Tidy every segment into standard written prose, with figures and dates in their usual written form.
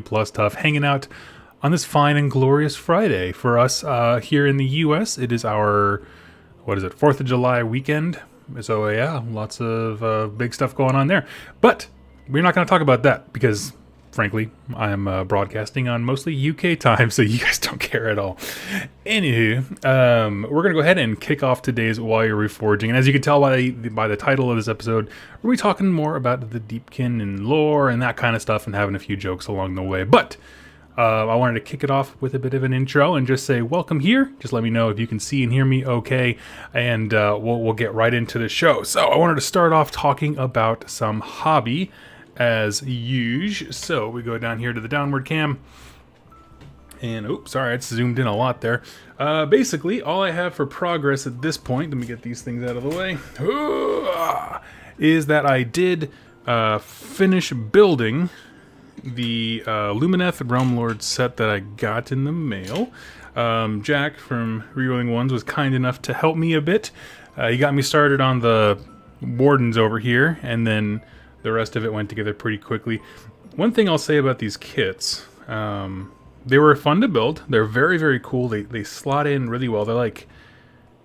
Plus stuff, hanging out on this fine and glorious Friday. For us here in the U.S., it is our, 4th of July weekend. So yeah, lots of big stuff going on there. But we're not going to talk about that because, frankly, I'm broadcasting on mostly UK time, so you guys don't care at all. Anywho, we're going to go ahead and kick off today's WYR Reforging. And as you can tell by the title of this episode, we're going to be talking more about the Deepkin and lore and that kind of stuff and having a few jokes along the way. But I wanted to kick it off with a bit of an intro and just say welcome here. Just let me know if you can see and hear me okay, and we'll get right into the show. So I wanted to start off talking about some hobby as usual. So we go down here to the downward cam. And, oops, sorry, I just zoomed in a lot there. Basically, all I have for progress at this point, let me get these things out of the way, is that I did finish building the Lumineth Realm Lord set that I got in the mail. Jack from Rerolling Ones was kind enough to help me a bit. He got me started on the wardens over here, and then the rest of it went together pretty quickly. One thing I'll say about these kits, they were fun to build. They're very, very cool. They slot in really well. They're like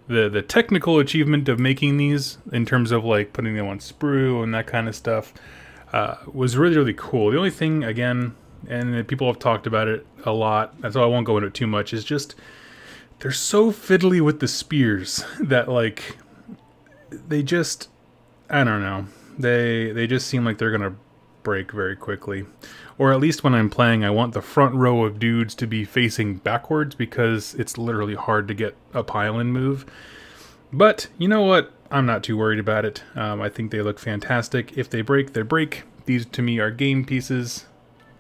the technical achievement of making these in terms of like putting them on sprue and that kind of stuff was really, really cool. The only thing, again, and people have talked about it a lot, and so I won't go into it too much, is just they're so fiddly with the spears that like they just, I don't know. They just seem like they're going to break very quickly. Or at least when I'm playing, I want the front row of dudes to be facing backwards because it's literally hard to get a pile-in move. But you know what? I'm not too worried about it. I think they look fantastic. If they break, they break. These to me are game pieces.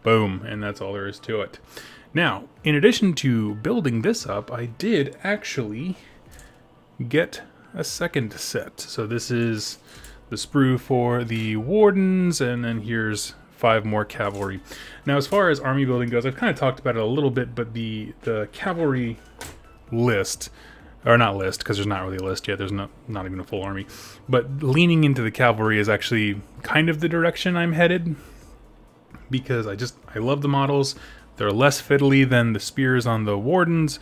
Boom. And that's all there is to it. Now, in addition to building this up, I did actually get a second set. So this is the sprue for the wardens, and then here's 5 more cavalry. Now, as far as army building goes, I've kind of talked about it a little bit, but the cavalry list, or not list, because there's not really a list yet, there's not even a full army, but leaning into the cavalry is actually kind of the direction I'm headed, because I love the models. They're less fiddly than the spears on the wardens,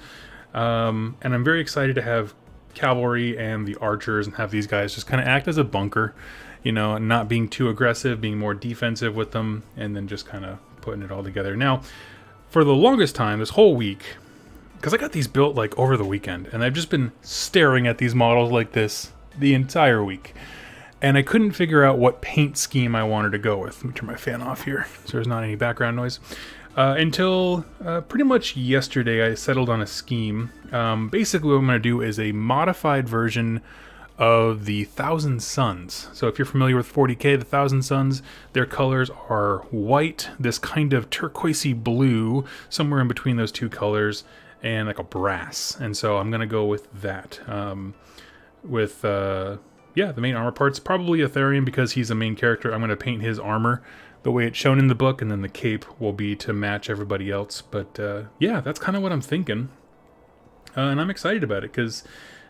and I'm very excited to have cavalry and the archers and have these guys just kind of act as a bunker, you know, not being too aggressive, being more defensive with them, and then just kind of putting it all together. Now, for the longest time, this whole week, because I got these built like over the weekend, and I've just been staring at these models like this the entire week, and I couldn't figure out what paint scheme I wanted to go with. Let me turn my fan off here so there's not any background noise. Until pretty much yesterday, I settled on a scheme. Basically, what I'm going to do is a modified version of the Thousand Suns. So if you're familiar with 40k, the Thousand Suns, their colors are white, this kind of turquoisey blue, somewhere in between those two colors, and like a brass. And so I'm going to go with that. The main armor parts, probably Aetherium because he's a main character. I'm going to paint his armor the way it's shown in the book, and then the cape will be to match everybody else. But yeah, that's kind of what I'm thinking. And I'm excited about it because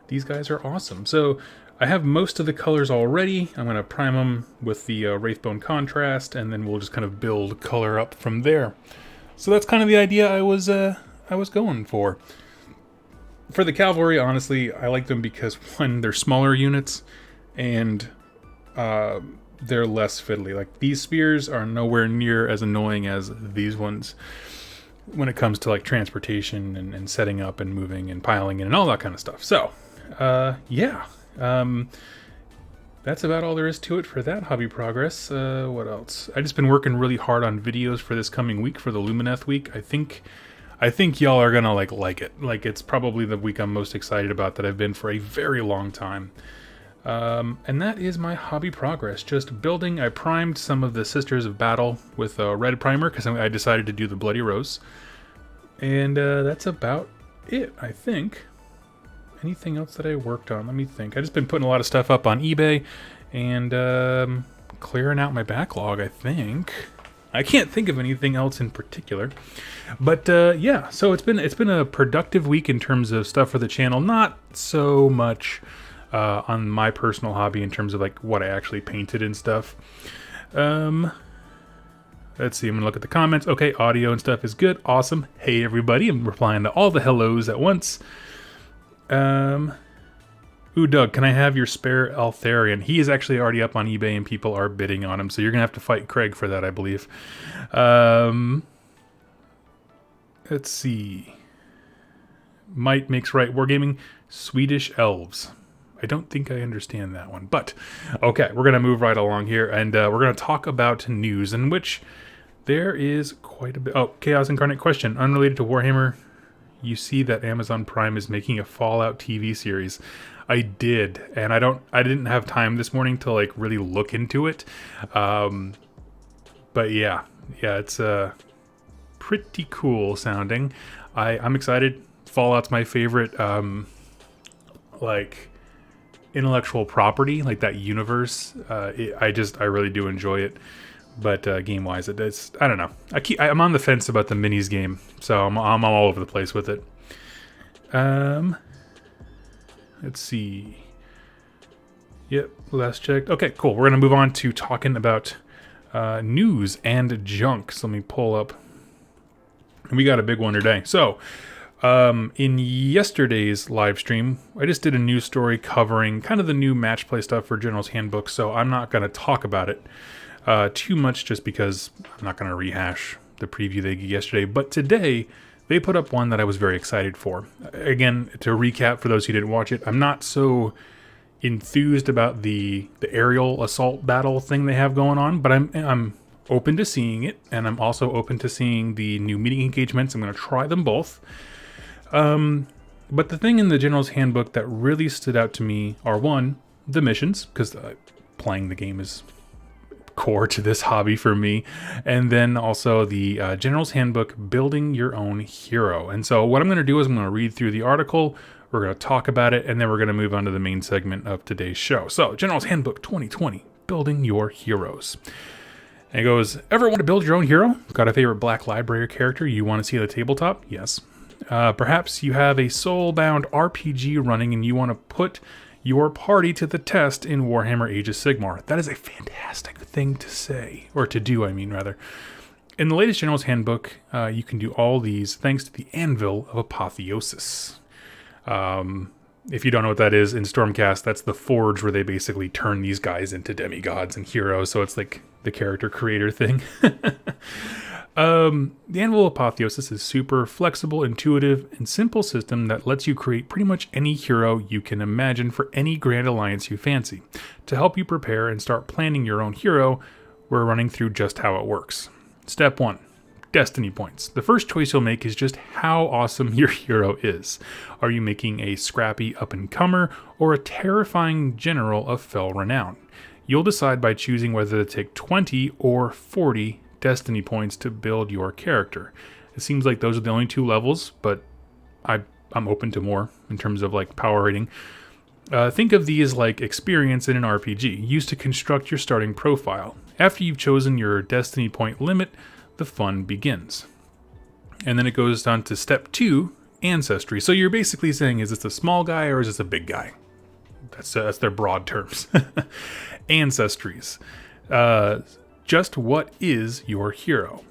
these guys are awesome. So I have most of the colors already. I'm going to prime them with the Wraithbone contrast, and then we'll just kind of build color up from there. So that's kind of the idea I was going for. For the cavalry, honestly, I like them because, one, they're smaller units, and they're less fiddly. Like, these spears are nowhere near as annoying as these ones when it comes to like transportation and setting up and moving and piling in and all that kind of stuff. So that's about all there is to it for that hobby progress. What else? I just been working really hard on videos for this coming week, for the Lumineth week. I think y'all are gonna like it. Like, it's probably the week I'm most excited about that I've been for a very long time. And that is my hobby progress. Just building. I primed some of the Sisters of Battle with a red primer because I decided to do the Bloody Rose. And that's about it, I think. Anything else that I worked on? Let me think. I've just been putting a lot of stuff up on eBay and clearing out my backlog, I think. I can't think of anything else in particular. But yeah, so it's been a productive week in terms of stuff for the channel. Not so much on my personal hobby in terms of like what I actually painted and stuff. Let's see, I'm gonna look at the comments. Okay, audio and stuff is good. Awesome. Hey everybody, I'm replying to all the hellos at once. Ooh, Doug, can I have your spare Altharian? He is actually already up on eBay and people are bidding on him, so you're gonna have to fight Craig for that, I believe. Let's see. Might makes right. Wargaming, Swedish elves. I don't think I understand that one, but okay, we're gonna move right along here, and we're gonna talk about news in which there is quite a bit. Oh, Chaos Incarnate question, unrelated to Warhammer. You see that Amazon Prime is making a Fallout TV series. I did, and I didn't have time this morning to like really look into it. But yeah, it's pretty cool sounding. I'm excited. Fallout's my favorite like intellectual property, like that universe. I really do enjoy it. But game wise, it's I don't know. I'm on the fence about the minis game, so I'm all over the place with it. Let's see. Yep, last checked. Okay, cool. We're gonna move on to talking about news and junk. So let me pull up. And we got a big one today. So in yesterday's live stream, I just did a news story covering kind of the new match play stuff for General's Handbook. So I'm not gonna talk about it too much, just because I'm not gonna rehash the preview they did yesterday. But today, they put up one that I was very excited for. Again, to recap for those who didn't watch it, I'm not so enthused about the aerial assault battle thing they have going on, but I'm open to seeing it, and I'm also open to seeing the new meeting engagements. I'm going to try them both. But the thing in the General's Handbook that really stood out to me are, one, the missions, because playing the game is core to this hobby for me, and then also the General's Handbook, building your own hero. And so what I'm going to do is I'm going to read through the article, we're going to talk about it, and then we're going to move on to the main segment of today's show. So General's Handbook 2020, building your heroes. And it goes, ever want to build your own hero? Got a favorite Black Library character you want to see at the tabletop? Yes. Perhaps you have a soul-bound RPG running and you want to put your party to the test in Warhammer Age of Sigmar. That is a fantastic thing to say, or to do, I mean, rather. In the latest General's Handbook, you can do all these thanks to the Anvil of Apotheosis. If you don't know what that is, in Stormcast, that's the forge where they basically turn these guys into demigods and heroes, so it's like the character creator thing. The Anvil of Apotheosis is super flexible, intuitive, and simple system that lets you create pretty much any hero you can imagine for any grand alliance you fancy. To help you prepare and start planning your own hero, we're running through just how it works. Step 1. Destiny points. The first choice you'll make is just how awesome your hero is. Are you making a scrappy up-and-comer or a terrifying general of fell renown? You'll decide by choosing whether to take 20 or 40 Destiny points to build your character. It seems like those are the only two levels, but I'm open to more in terms of like power rating. Think of these like experience in an RPG, used to construct your starting profile. After you've chosen your Destiny point limit, the fun begins. And then it goes down to step 2, ancestry. So you're basically saying, is this a small guy or is this a big guy? That's their broad terms. Ancestries. Just what is your hero?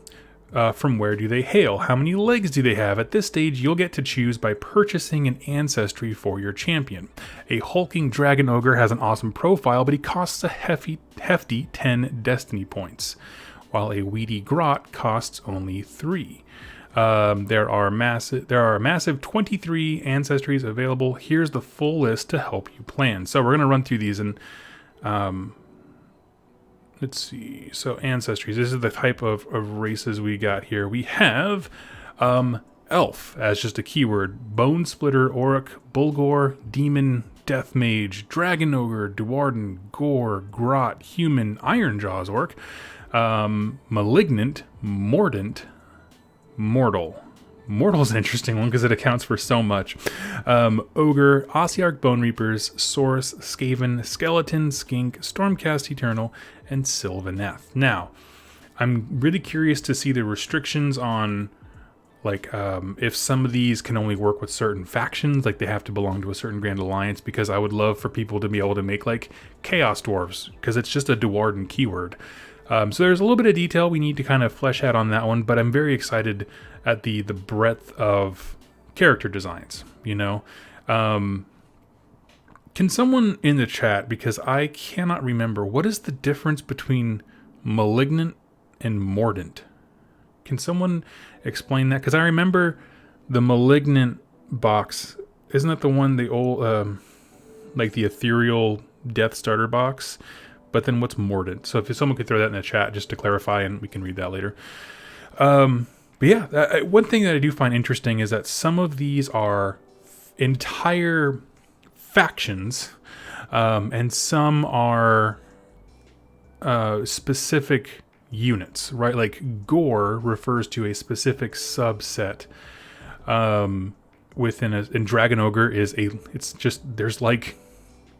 From where do they hail? How many legs do they have? At this stage, you'll get to choose by purchasing an ancestry for your champion. A hulking dragon ogre has an awesome profile, but he costs a hefty 10 destiny points, while a weedy grot costs only 3. There are massive 23 ancestries available. Here's the full list to help you plan. So we're going to run through these, and let's see. So ancestries, this is the type of races we got here. We have elf as just a keyword, bone splitter, orc, bulgor, demon, death mage, dragon ogre, duarden, gore, grot, human, iron jaws orc, malignant, mordant, mortal. Mortal's an interesting one because it accounts for so much. Ogre, Ossiarch Bone Reapers, Saurus, Skaven, Skeleton, Skink, Stormcast Eternal, and Sylvaneth. Now, I'm really curious to see the restrictions on, like, if some of these can only work with certain factions, like they have to belong to a certain Grand Alliance, because I would love for people to be able to make, like, Chaos Dwarves, because it's just a Duarden keyword. So there's a little bit of detail we need to kind of flesh out on that one, but I'm very excited at the breadth of character designs, you know. Can someone in the chat, because I cannot remember, what is the difference between Malignant and Mordant? Can someone explain that? Because I remember the Malignant box, isn't that the one, the old, like the ethereal Death Starter box? But then what's Mordant? So if someone could throw that in the chat just to clarify, and we can read that later. But yeah, one thing that I do find interesting is that some of these are entire factions, and some are specific units, right? Like Gore refers to a specific subset within and Dragon Ogre is there's like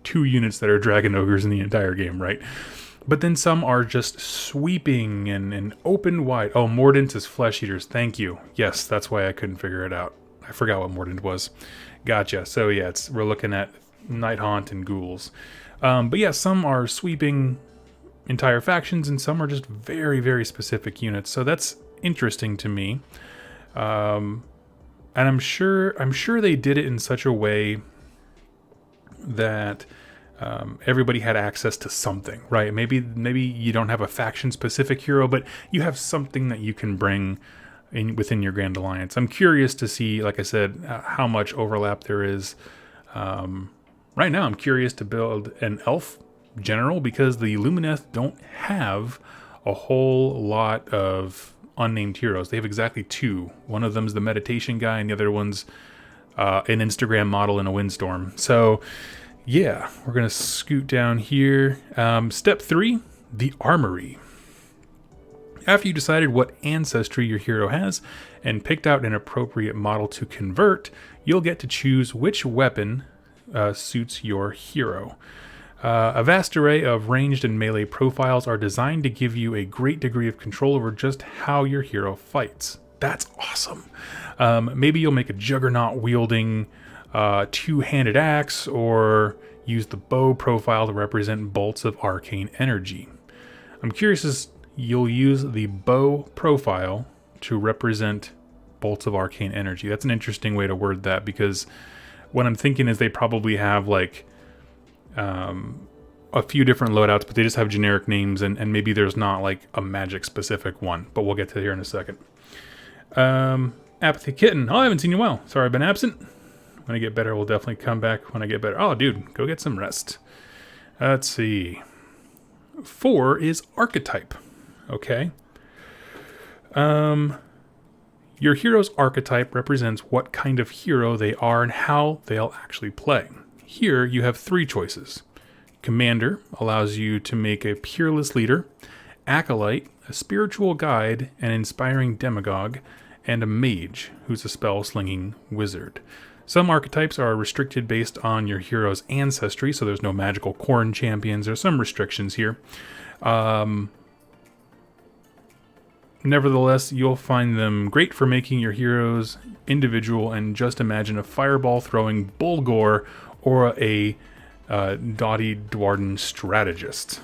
2 units that are Dragon Ogres in the entire game, right? But then some are just sweeping and open wide. Oh, Mordant is Flesh Eaters. Thank you. Yes, that's why I couldn't figure it out. I forgot what Mordant was. Gotcha. So yeah, we're looking at Night Haunt and Ghouls. But yeah, some are sweeping entire factions and some are just very, very specific units. So that's interesting to me. And I'm sure they did it in such a way that everybody had access to something, right? Maybe you don't have a faction specific hero, but you have something that you can bring within your Grand Alliance. I'm curious to see, like I said, how much overlap there is. Right now, I'm curious to build an elf general because the Lumineth don't have a whole lot of unnamed heroes. They have exactly 2. One of them's the meditation guy, and the other one's an Instagram model in a windstorm. So yeah, we're gonna scoot down here. Step 3, the armory. After you decided what ancestry your hero has and picked out an appropriate model to convert, you'll get to choose which weapon suits your hero. A vast array of ranged and melee profiles are designed to give you a great degree of control over just how your hero fights. That's awesome. Maybe you'll make a juggernaut wielding 2-handed axe, or use the bow profile to represent bolts of arcane energy. I'm curious as you'll use the bow profile to represent bolts of arcane energy. That's an interesting way to word that, because what I'm thinking is they probably have like a few different loadouts, but they just have generic names, and maybe there's not like a magic specific one, but we'll get to here in a second. Apathy Kitten. Oh, I haven't seen you well. Sorry I've been absent. When I get better, we'll definitely come back when I get better. Oh, dude, go get some rest. Let's see. 4 is archetype. Okay. Your hero's archetype represents what kind of hero they are and how they'll actually play. Here, you have 3 choices. Commander allows you to make a peerless leader, Acolyte, a spiritual guide and inspiring demagogue, and a mage, who's a spell-slinging wizard. Some archetypes are restricted based on your hero's ancestry, so there's no magical corn champions. There's some restrictions here. Nevertheless, you'll find them great for making your heroes individual, and just imagine a fireball-throwing Bulgor or a Doughty Dwarden strategist.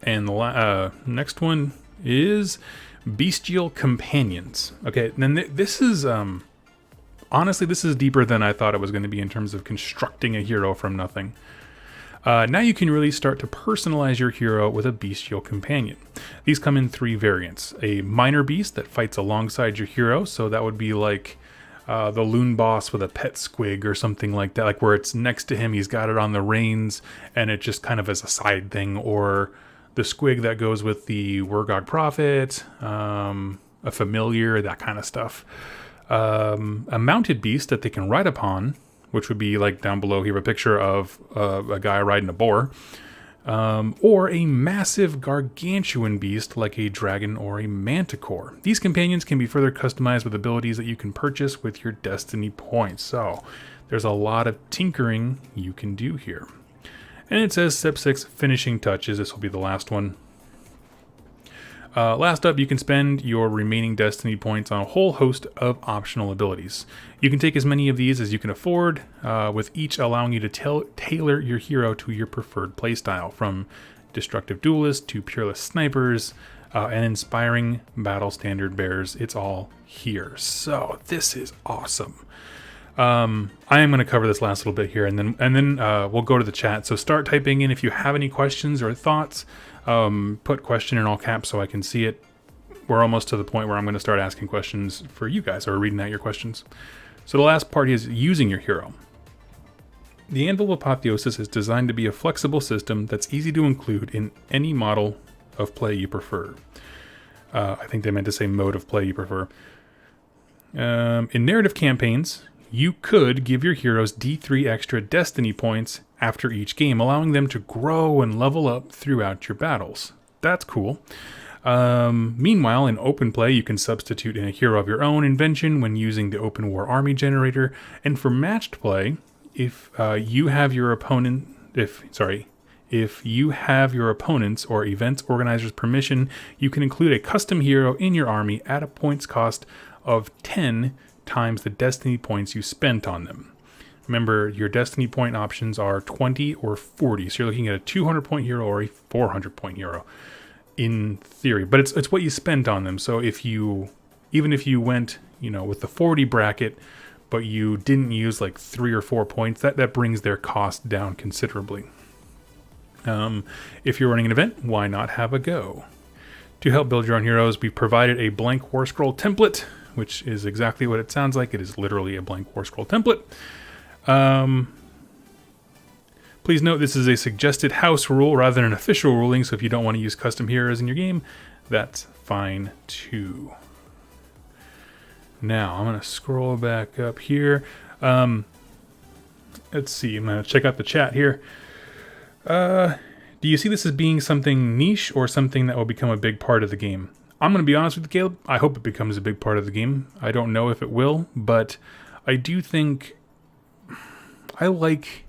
And the next one is Bestial Companions. Okay, then this is... honestly, this is deeper than I thought it was going to be in terms of constructing a hero from nothing. Now you can really start to personalize your hero with a bestial companion. These come in 3 variants. A minor beast that fights alongside your hero, so that would be like the loon boss with a pet squig or something like that, like where it's next to him, he's got it on the reins, and it just kind of as a side thing, or the squig that goes with the Wurgog Prophet, a familiar, that kind of stuff. A mounted beast that they can ride upon, which would be like down below here, a picture of a guy riding a boar, or a massive gargantuan beast like a dragon or a manticore. These companions can be further customized with abilities that you can purchase with your destiny points. So there's a lot of tinkering you can do here. And it says step 6, finishing touches. This will be the last one. Last up, you can spend your remaining destiny points on a whole host of optional abilities. You can take as many of these as you can afford, with each allowing you to tailor your hero to your preferred playstyle, from destructive duelists to peerless snipers, and inspiring battle standard bearers. It's all here. So this is awesome. I am going to cover this last little bit here, and then we'll go to the chat. So start typing in if you have any questions or thoughts. Put question in all caps so I can see it. We're almost to the point where I'm going to start asking questions for you guys, or reading out your questions. So the last part is using your hero. The Anvil of Apotheosis is designed to be a flexible system that's easy to include in any model of play you prefer. I think they meant to say mode of play you prefer. In narrative campaigns, you could give your heroes D3 extra destiny points after each game, allowing them to grow and level up throughout your battles. That's cool. Meanwhile, in open play, you can substitute in a hero of your own invention when using the Open War Army generator. And for matched play, if you have your opponent's or events organizer's permission, you can include a custom hero in your army at a points cost of 10 times the destiny points you spent on them. Remember, your destiny point options are 20 or 40, so you're looking at a 200 point hero or a 400 point hero in theory, but it's what you spent on them. So even if you went, with the 40 bracket, but you didn't use like 3 or 4 points, that brings their cost down considerably. If you're running an event, why not have a go? To help build your own heroes, we provided a blank war scroll template, which is exactly what it sounds like. It is literally a blank war scroll template. Please note this is a suggested house rule rather than an official ruling, so if you don't want to use custom heroes in your game, that's fine too. Now, I'm going to scroll back up here. Let's see, I'm going to check out the chat here. Do you see this as being something niche or something that will become a big part of the game? I'm going to be honest with you, Caleb. I hope it becomes a big part of the game. I don't know if it will, but I do think I like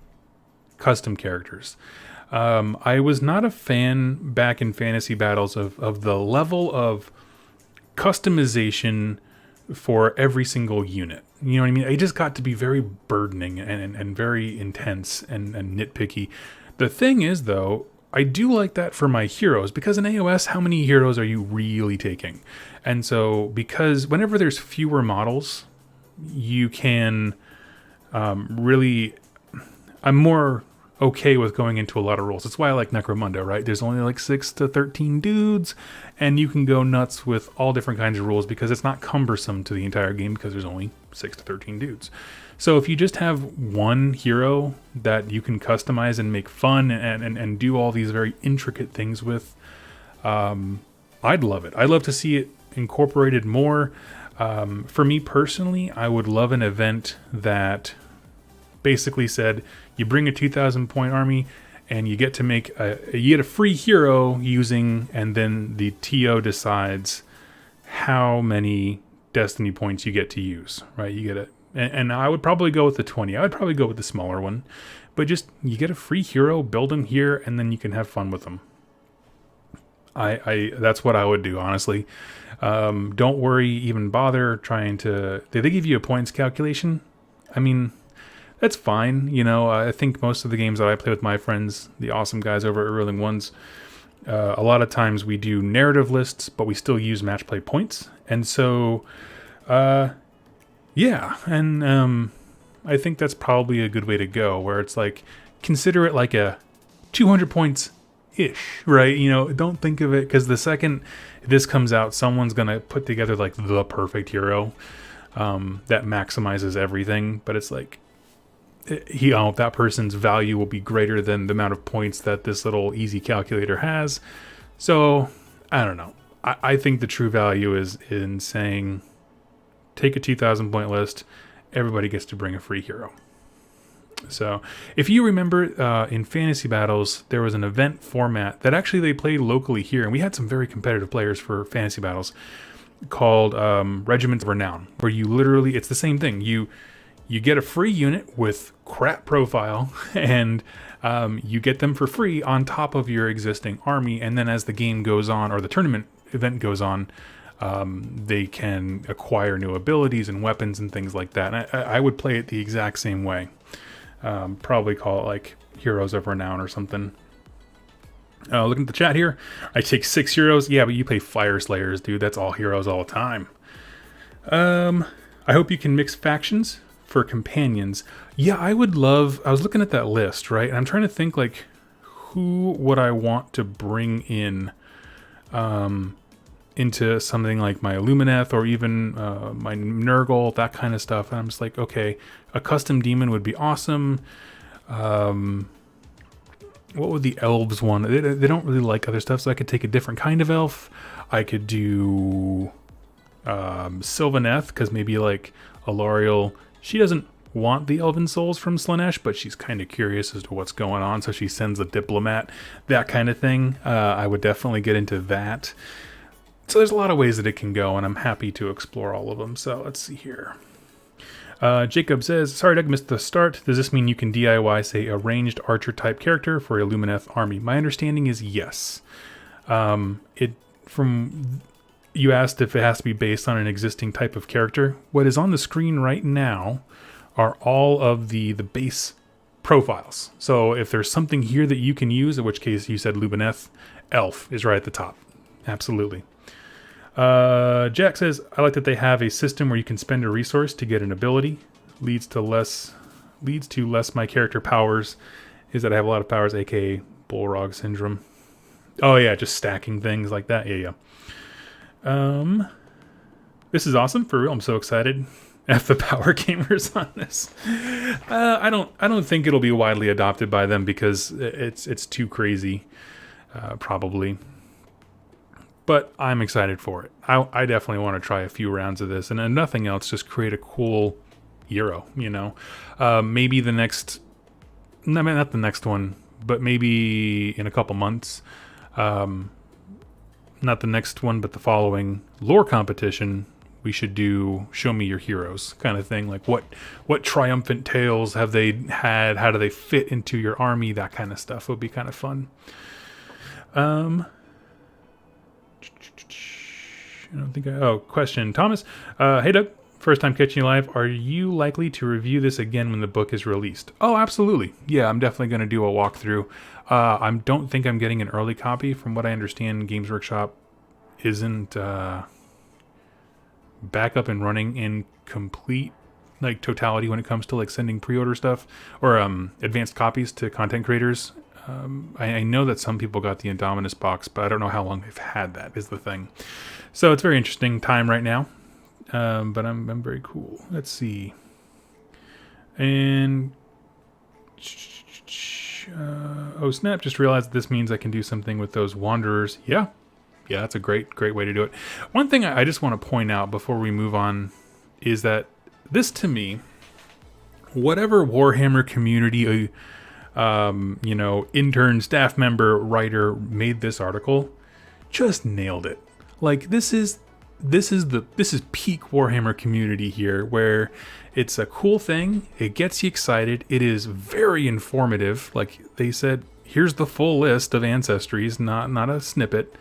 custom characters. I was not a fan back in Fantasy Battles of the level of customization for every single unit. You know what I mean? It just got to be very burdening and very intense and nitpicky. The thing is, though, I do like that for my heroes, because in AOS, how many heroes are you really taking? And so, because whenever there's fewer models, you can really... I'm more okay with going into a lot of rules. That's why I like Necromunda, right? There's only like 6 to 13 dudes, and you can go nuts with all different kinds of rules because it's not cumbersome to the entire game because there's only 6 to 13 dudes. So if you just have one hero that you can customize and make fun and do all these very intricate things with, I'd love it. I'd love to see it incorporated more. For me personally, I would love an event that basically said you bring a 2,000 point army and you get to make you get a free hero using, and then the TO decides how many destiny points you get to use, right? You get it. And I would probably go with the 20. I would probably go with the smaller one, but just you get a free hero, build them here, and then you can have fun with them. That's what I would do, honestly. Don't worry, even bother trying to... They give you a points calculation. I mean, that's fine. I think most of the games that I play with my friends, the awesome guys over at Rolling Ones, a lot of times we do narrative lists, but we still use match play points. And so, yeah. And I think that's probably a good way to go, where it's like, consider it like a 200 points ish, right? Don't think of it, because the second this comes out, someone's gonna put together like the perfect hero that maximizes everything, but it's like that person's value will be greater than the amount of points that this little easy calculator has. So I don't know. I think the true value is in saying, take a 2,000 point list, everybody gets to bring a free hero. So if you remember, in Fantasy Battles, there was an event format that actually they played locally here, and we had some very competitive players for Fantasy Battles, called Regiments of Renown, where you literally, it's the same thing. You get a free unit with crap profile, and you get them for free on top of your existing army, and then as the game goes on, or the tournament event goes on, they can acquire new abilities and weapons and things like that. And I would play it the exact same way. Probably call it like Heroes of Renown or something. Looking at the chat here, I take 6 heroes. Yeah, but you play Fire Slayers, dude. That's all heroes all the time. I hope you can mix factions for companions. Yeah, I would love... I was looking at that list, right? And I'm trying to think, like, who would I want to bring in into something like my Lumineth or even my Nurgle, that kind of stuff. And I'm just like, okay, a custom demon would be awesome. What would the elves want? They don't really like other stuff, so I could take a different kind of elf. I could do Sylvaneth, because maybe like Alariel, she doesn't want the elven souls from Slanesh, but she's kind of curious as to what's going on, so she sends a diplomat, that kind of thing. I would definitely get into that. So there's a lot of ways that it can go, and I'm happy to explore all of them. So let's see here. Jacob says, sorry Doug, missed the start. Does this mean you can DIY, say, a ranged archer type character for a Lumineth army? My understanding is yes. You asked if it has to be based on an existing type of character. What is on the screen right now are all of the base profiles. So if there's something here that you can use, in which case you said Lumineth, Elf is right at the top. Absolutely. Jack says, I like that they have a system where you can spend a resource to get an ability. Leads to less my character powers. Is that I have a lot of powers, aka Bullrog syndrome. Oh yeah, just stacking things like that. Yeah. This is awesome, for real. I'm so excited. F the power gamers on this. I don't think it'll be widely adopted by them because it's too crazy, probably. But I'm excited for it. I definitely want to try a few rounds of this, and if nothing else, just create a cool hero. You know, maybe the next, not the next one, but maybe in a couple months. Not the next one, but the following lore competition. We should do show me your heroes kind of thing. Like what triumphant tales have they had? How do they fit into your army? That kind of stuff would be kind of fun. I don't think question. Thomas, hey Doug, first time catching you live. Are you likely to review this again when the book is released? Oh, absolutely. Yeah, I'm definitely going to do a walkthrough. I don't think I'm getting an early copy. From what I understand, Games Workshop isn't back up and running in complete like totality when it comes to like sending pre-order stuff or advanced copies to content creators. I know that some people got the Indominus box, but I don't know how long they've had that is the thing. So it's a very interesting time right now. But I'm very cool. Let's see. And oh snap, just realized this means I can do something with those wanderers. Yeah, that's a great way to do it. One thing I just want to point out before we move on is that this, to me, whatever Warhammer community intern, staff member, writer made this article, just nailed it. Like this is peak Warhammer community here, where it's a cool thing, it gets you excited, it is very informative. Like they said, here's the full list of ancestries, not a snippet.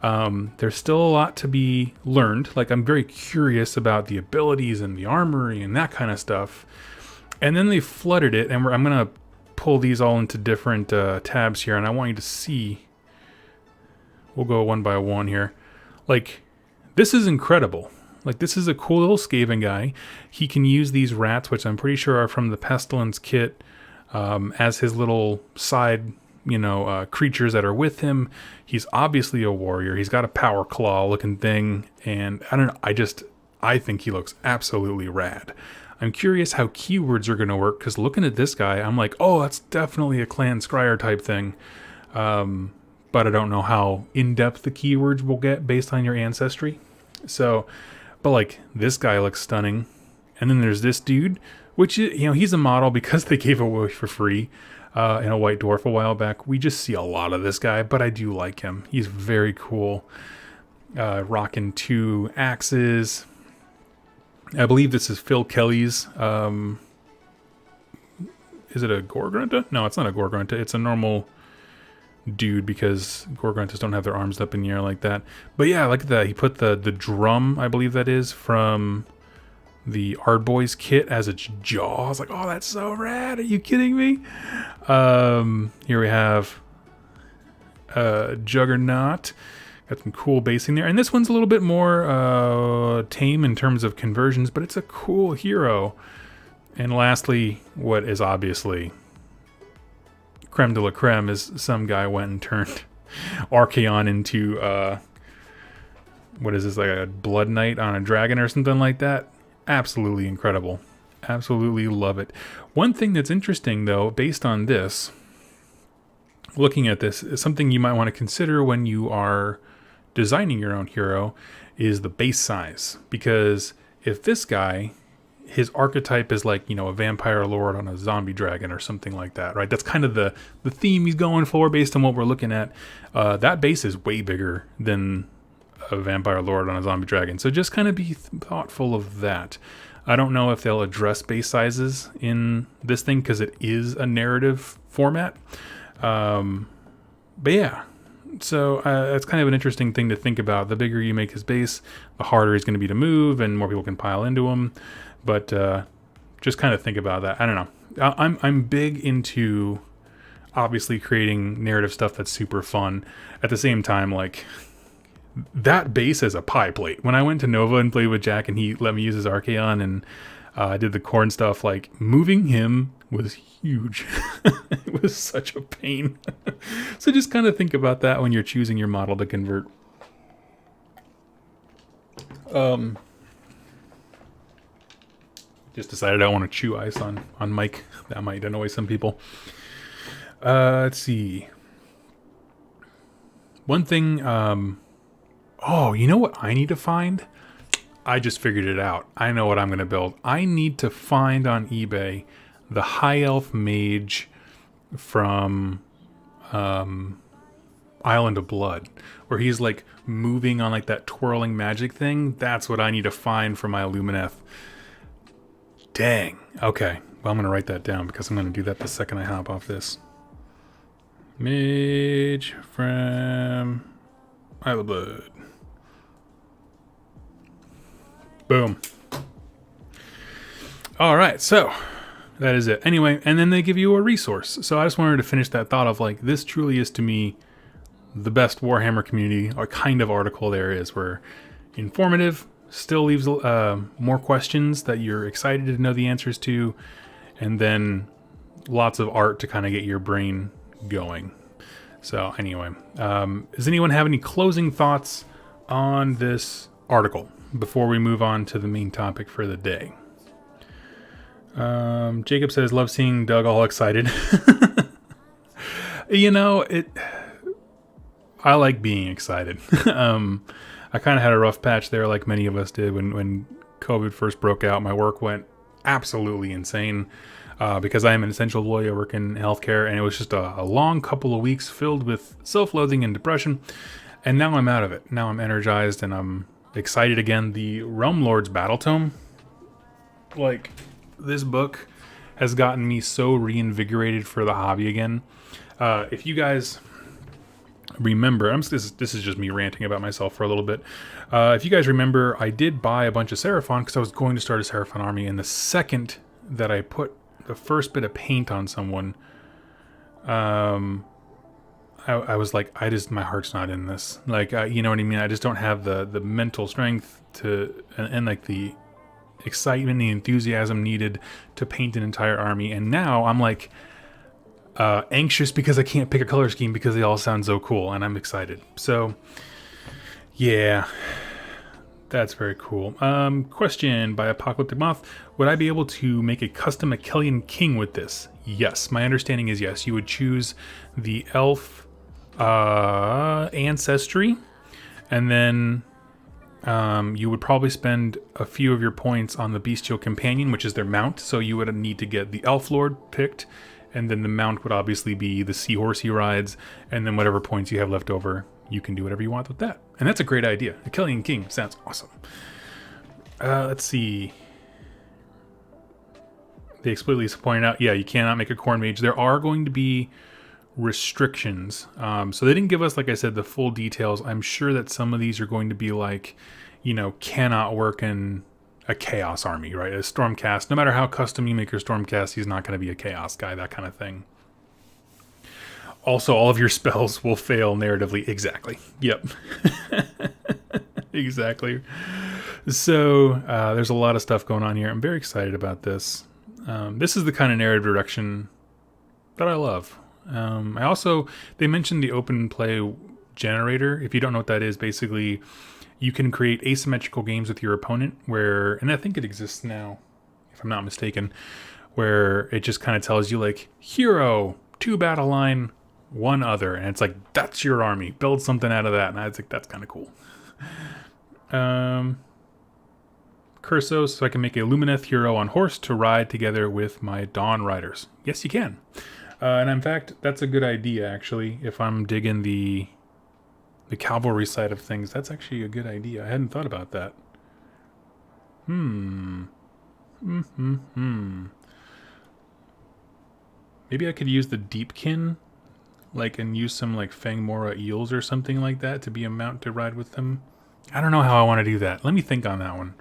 There's still a lot to be learned. Like I'm very curious about the abilities and the armory and that kind of stuff. And then they flooded it, and I'm gonna pull these all into different tabs here, and I want you to see. We'll go one by one here. Like, this is incredible. Like, this is a cool little Skaven guy. He can use these rats, which I'm pretty sure are from the Pestilence kit, as his little side, creatures that are with him. He's obviously a warrior. He's got a power claw looking thing, and I don't know. I think he looks absolutely rad. I'm curious how keywords are going to work, because looking at this guy, I'm like, oh, that's definitely a Clan Scryer type thing. But I don't know how in-depth the keywords will get based on your ancestry. So, but like, this guy looks stunning. And then there's this dude, which, he's a model because they gave away for free in a White Dwarf a while back. We just see a lot of this guy, but I do like him. He's very cool. Rocking 2 axes. I believe this is Phil Kelly's. Is it a Gorgrunta? No, it's not a Gorgrunta. It's a normal dude, because Gorgruntas don't have their arms up in the air like that. But yeah, look at that. He put the drum, I believe that is, from the Ardboys kit as its jaw. I was like, oh, that's so rad. Are you kidding me? Here we have Juggernaut. Got some cool basing there. And this one's a little bit more tame in terms of conversions, but it's a cool hero. And lastly, what is obviously creme de la creme is some guy went and turned Archaon into, what is this, like a Blood Knight on a dragon or something like that? Absolutely incredible. Absolutely love it. One thing that's interesting, though, based on this, looking at this, is something you might want to consider when you are designing your own hero is the base size. Because if this guy, his archetype is like, a vampire lord on a zombie dragon or something like that, right? That's kind of the theme he's going for based on what we're looking at. That base is way bigger than a vampire lord on a zombie dragon. So just kind of be thoughtful of that. I don't know if they'll address base sizes in this thing because it is a narrative format. But yeah, so it's kind of an interesting thing to think about. The bigger you make his base, the harder he's going to be to move and more people can pile into him. But just kind of think about that. I don't know. I'm big into obviously creating narrative stuff that's super fun. At the same time, like, that base is a pie plate. When I went to Nova and played with Jack and he let me use his Archaon and I did the corn stuff, like, moving him was huge. It was such a pain. So just kind of think about that when you're choosing your model to convert. Just decided I don't want to chew ice on mic. That might annoy some people. Let's see. One thing, oh, you know what I need to find? I just figured it out. I know what I'm going to build. I need to find on eBay the High Elf Mage from Island of Blood, where he's like moving on like that twirling magic thing. That's what I need to find for my Lumineth. Dang. Okay. Well, I'm going to write that down because I'm going to do that the second I hop off this. Mage from Isle of Blood. Boom. All right, so that is it. Anyway, and then they give you a resource. So I just wanted to finish that thought of like, this truly is to me the best Warhammer community or kind of article there is, where informative, still leaves more questions that you're excited to know the answers to, and then lots of art to kind of get your brain going. So anyway, does anyone have any closing thoughts on this article before we move on to the main topic for the day? Jacob says, love seeing Doug all excited. I like being excited. I kind of had a rough patch there, like many of us did when COVID first broke out. My work went absolutely insane because I am an essential employee. I work in healthcare, and it was just a long couple of weeks filled with self-loathing and depression. And now I'm out of it. Now I'm energized and I'm excited again. The Realm Lords Battle Tome, like, this book has gotten me so reinvigorated for the hobby again. If you guys remember, this is just me ranting about myself for a little bit. If you guys remember, I did buy a bunch of Seraphon because I was going to start a Seraphon army, and the second that I put the first bit of paint on someone, I was like, my heart's not in this. Like, you know what I mean? I just don't have the mental strength to, and like the excitement, the enthusiasm needed to paint an entire army. And now I'm like anxious because I can't pick a color scheme because they all sound so cool, and I'm excited. So yeah, that's very cool. Question by Apocalyptic Moth: would I be able to make a custom Achillean king with this? Yes, my understanding is yes. You would choose the elf ancestry, and then you would probably spend a few of your points on the bestial companion, which is their mount. So you would need to get the elf lord picked, and then the mount would obviously be the seahorse he rides, and then whatever points you have left over, you can do whatever you want with that. And that's a great idea. Achillean king sounds awesome. Let's see. They explicitly pointed out, yeah, you cannot make a corn mage. There are going to be restrictions. So they didn't give us, like I said, the full details. I'm sure that some of these are going to be like, cannot work in a chaos army, right? A stormcast. No matter how custom you make your stormcast, he's not going to be a chaos guy, that kind of thing. also, all of your spells will fail narratively. Exactly. Yep. Exactly. So there's a lot of stuff going on here. I'm very excited about this. This is the kind of narrative direction that I love. They mentioned the open play generator. If you don't know what that is, basically you can create asymmetrical games with your opponent and I think it exists now, if I'm not mistaken, where it just kind of tells you like, hero, 2 battle line, 1 other. And it's like, that's your army. Build something out of that. And I think that's kind of cool. Cursos, so I can make a Lumineth hero on horse to ride together with my Dawn Riders. Yes, you can. And in fact, that's a good idea, actually. If I'm digging the cavalry side of things, that's actually a good idea. I hadn't thought about that. Maybe I could use the Deepkin, and use some Fangmora eels or something like that to be a mount to ride with them. I don't know how I want to do that. Let me think on that one.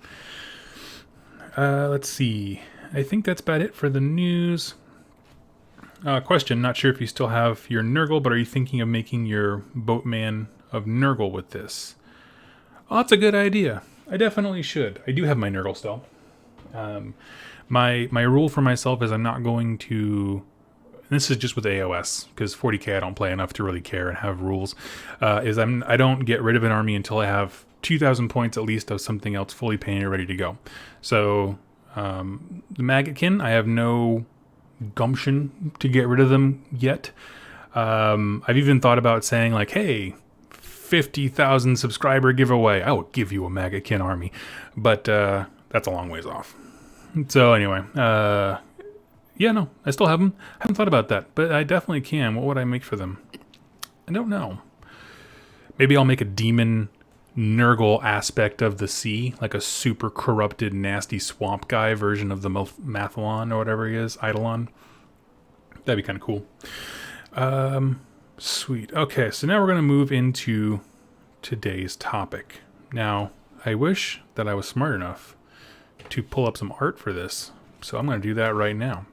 Let's see. I think that's about it for the news. Question, not sure if you still have your Nurgle, but are you thinking of making your boatman of Nurgle with this? Oh, that's a good idea. I definitely should. I do have my Nurgle still. My rule for myself is I'm not going to... This is just with AOS, because 40k I don't play enough to really care and have rules. I don't get rid of an army until I have 2,000 points at least of something else fully painted ready to go. So the Maggotkin, I have no gumption to get rid of them yet. I've even thought about saying hey, 50,000 subscriber giveaway, I will give you a Maggotkin army, but that's a long ways off. So anyway, yeah, no, I still have them. I haven't thought about that, but I definitely can. What would I make for them? I don't know. Maybe I'll make a demon Nurgle aspect of the sea, like a super corrupted, nasty swamp guy version of the Mathalon or whatever he is, Eidolon. That'd be kind of cool. Sweet. Okay, so now we're going to move into today's topic. Now, I wish that I was smart enough to pull up some art for this, so I'm going to do that right now.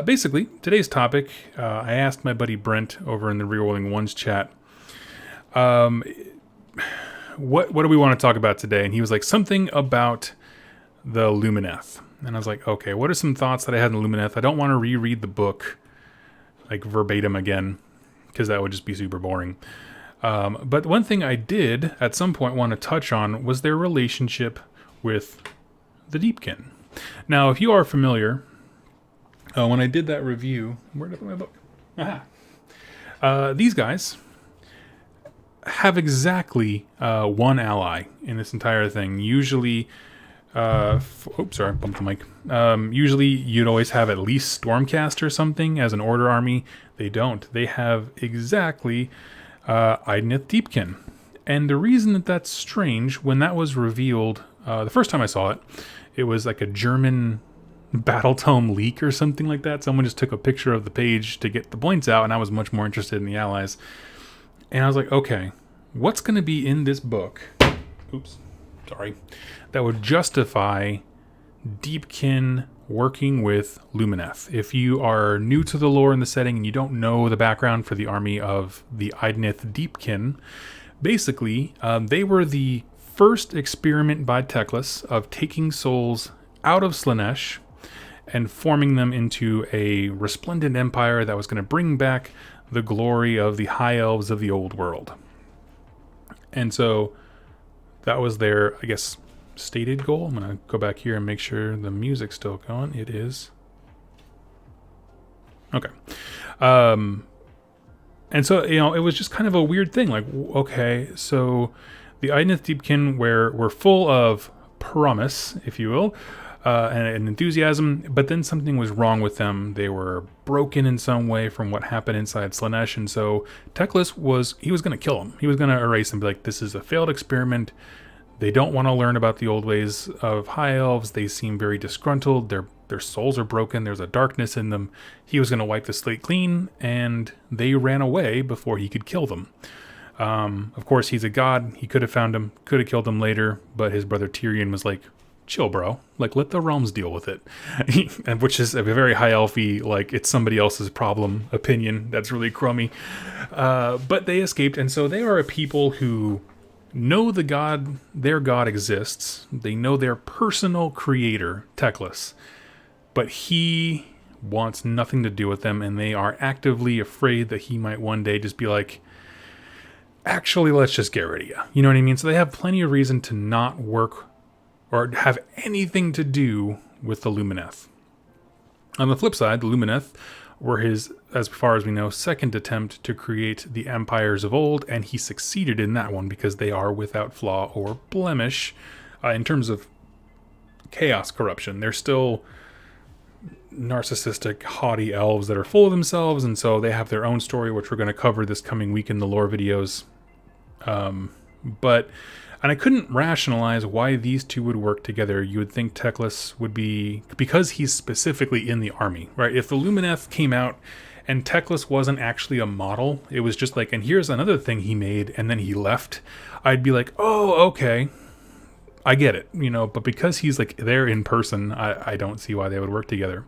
Basically, today's topic, I asked my buddy Brent over in the Rerolling Ones chat, what do we want to talk about today? And he was like, something about the Lumineth. And I was like, okay, what are some thoughts that I had in Lumineth? I don't want to reread the book verbatim again, because that would just be super boring. But one thing I did at some point want to touch on was their relationship with the Deepkin. Now, if you are familiar, when I did that review, where did I put my book? Aha. These guys have exactly one ally in this entire thing. Usually, oops, sorry, bumped the mic. Usually, you'd always have at least Stormcast or something as an order army. They don't. They have exactly Lumineth+Deepkin. And the reason that that's strange, when that was revealed, the first time I saw it, it was like a German battle tome leak or something like that. Someone just took a picture of the page to get the points out, and I was much more interested in the allies. And I was like, okay, what's going to be in this book? Oops, sorry. That would justify Deepkin working with Lumineth. If you are new to the lore and the setting and you don't know the background for the army of the Lumineth+Deepkin, basically, they were the first experiment by Teclis of taking souls out of Slaanesh and forming them into a resplendent empire that was going to bring back the glory of the high elves of the old world. And so that was their, I guess, stated goal. I'm going to go back here and make sure the music's still going. It is. Okay. And so, it was just kind of a weird thing. Okay, so the Lumineth+Deepkin were full of promise, if you will, and enthusiasm, but then something was wrong with them. They were broken in some way from what happened inside Slaanesh, and so Teclis was going to kill them. He was going to erase them, be like, this is a failed experiment. They don't want to learn about the old ways of high elves. They seem very disgruntled. Their souls are broken. There's a darkness in them. He was going to wipe the slate clean, and they ran away before he could kill them. Of course, he's a god. He could have found him, could have killed him later, but his brother Tyrion was like, chill, bro. Like, let the realms deal with it. And which is a very high elfy, like, it's somebody else's problem opinion. That's really crummy. But they escaped, and so they are a people who know their god exists. They know their personal creator, Teclis. But he wants nothing to do with them, and they are actively afraid that he might one day just be like, actually, let's just get rid of you. You know what I mean? So they have plenty of reason to not work or have anything to do with the Lumineth. On the flip side, the Lumineth were his, as far as we know, second attempt to create the empires of old, and he succeeded in that one because they are without flaw or blemish in terms of chaos corruption. They're still narcissistic, haughty elves that are full of themselves, and so they have their own story, which we're going to cover this coming week in the lore videos. And I couldn't rationalize why these two would work together. You would think Teclis would be, because he's specifically in the army, right? If the Lumineth came out and Teclis wasn't actually a model, it was just like, and here's another thing he made, and then he left, I'd be like, oh, okay, I get it, you know, but because he's like there in person, I don't see why they would work together.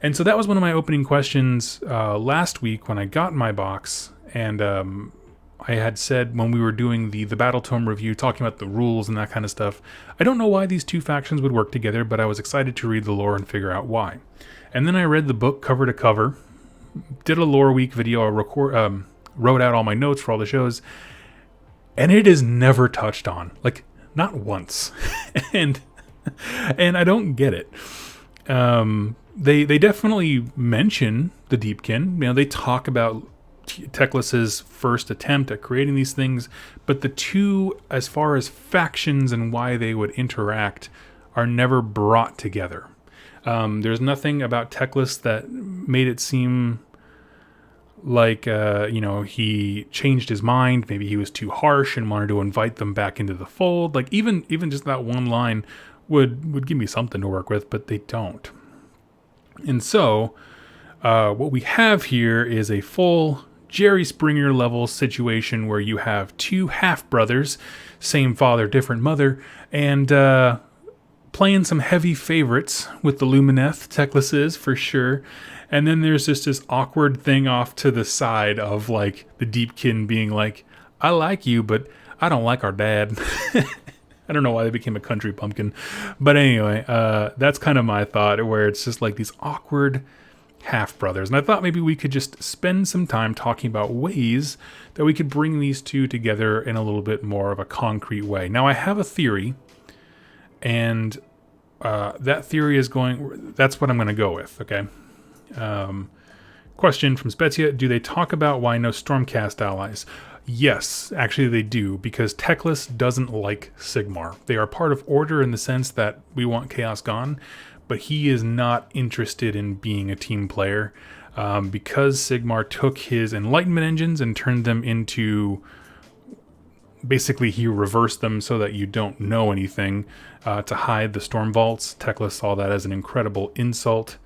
And so that was one of my opening questions last week when I got my box, and I had said when we were doing the Battle Tome review, talking about the rules and that kind of stuff, I don't know why these two factions would work together, but I was excited to read the lore and figure out why. And then I read the book cover to cover, did a lore week video, I wrote out all my notes for all the shows, and it is never touched on, like not once. and I don't get it. They definitely mention the Deepkin. You know, they talk about Teclis's first attempt at creating these things, but the two, as far as factions and why they would interact, are never brought together. There's nothing about Teclis that made it seem like, he changed his mind. Maybe he was too harsh and wanted to invite them back into the fold. Like, even just that one line would give me something to work with, but they don't. And so, what we have here is a full Jerry Springer level situation where you have two half-brothers, same father, different mother, and playing some heavy favorites with the Lumineth, Teclis is, for sure. And then there's just this awkward thing off to the side of, like, the Deepkin being like, I like you, but I don't like our dad. I don't know why they became a country pumpkin. But anyway, that's kind of my thought, where it's just like these awkward half-brothers. And I thought maybe we could just spend some time talking about ways that we could bring these two together in a little bit more of a concrete way. Now, I have a theory, and that theory is that's what I'm going to go with, okay? Question from Spezia: do they talk about why no Stormcast allies? Yes, actually they do, because Teclis doesn't like Sigmar. They are part of Order in the sense that we want Chaos gone, but he is not interested in being a team player, because Sigmar took his Enlightenment engines and turned them into, basically he reversed them so that you don't know anything, to hide the Storm Vaults. Teclis saw that as an incredible insult.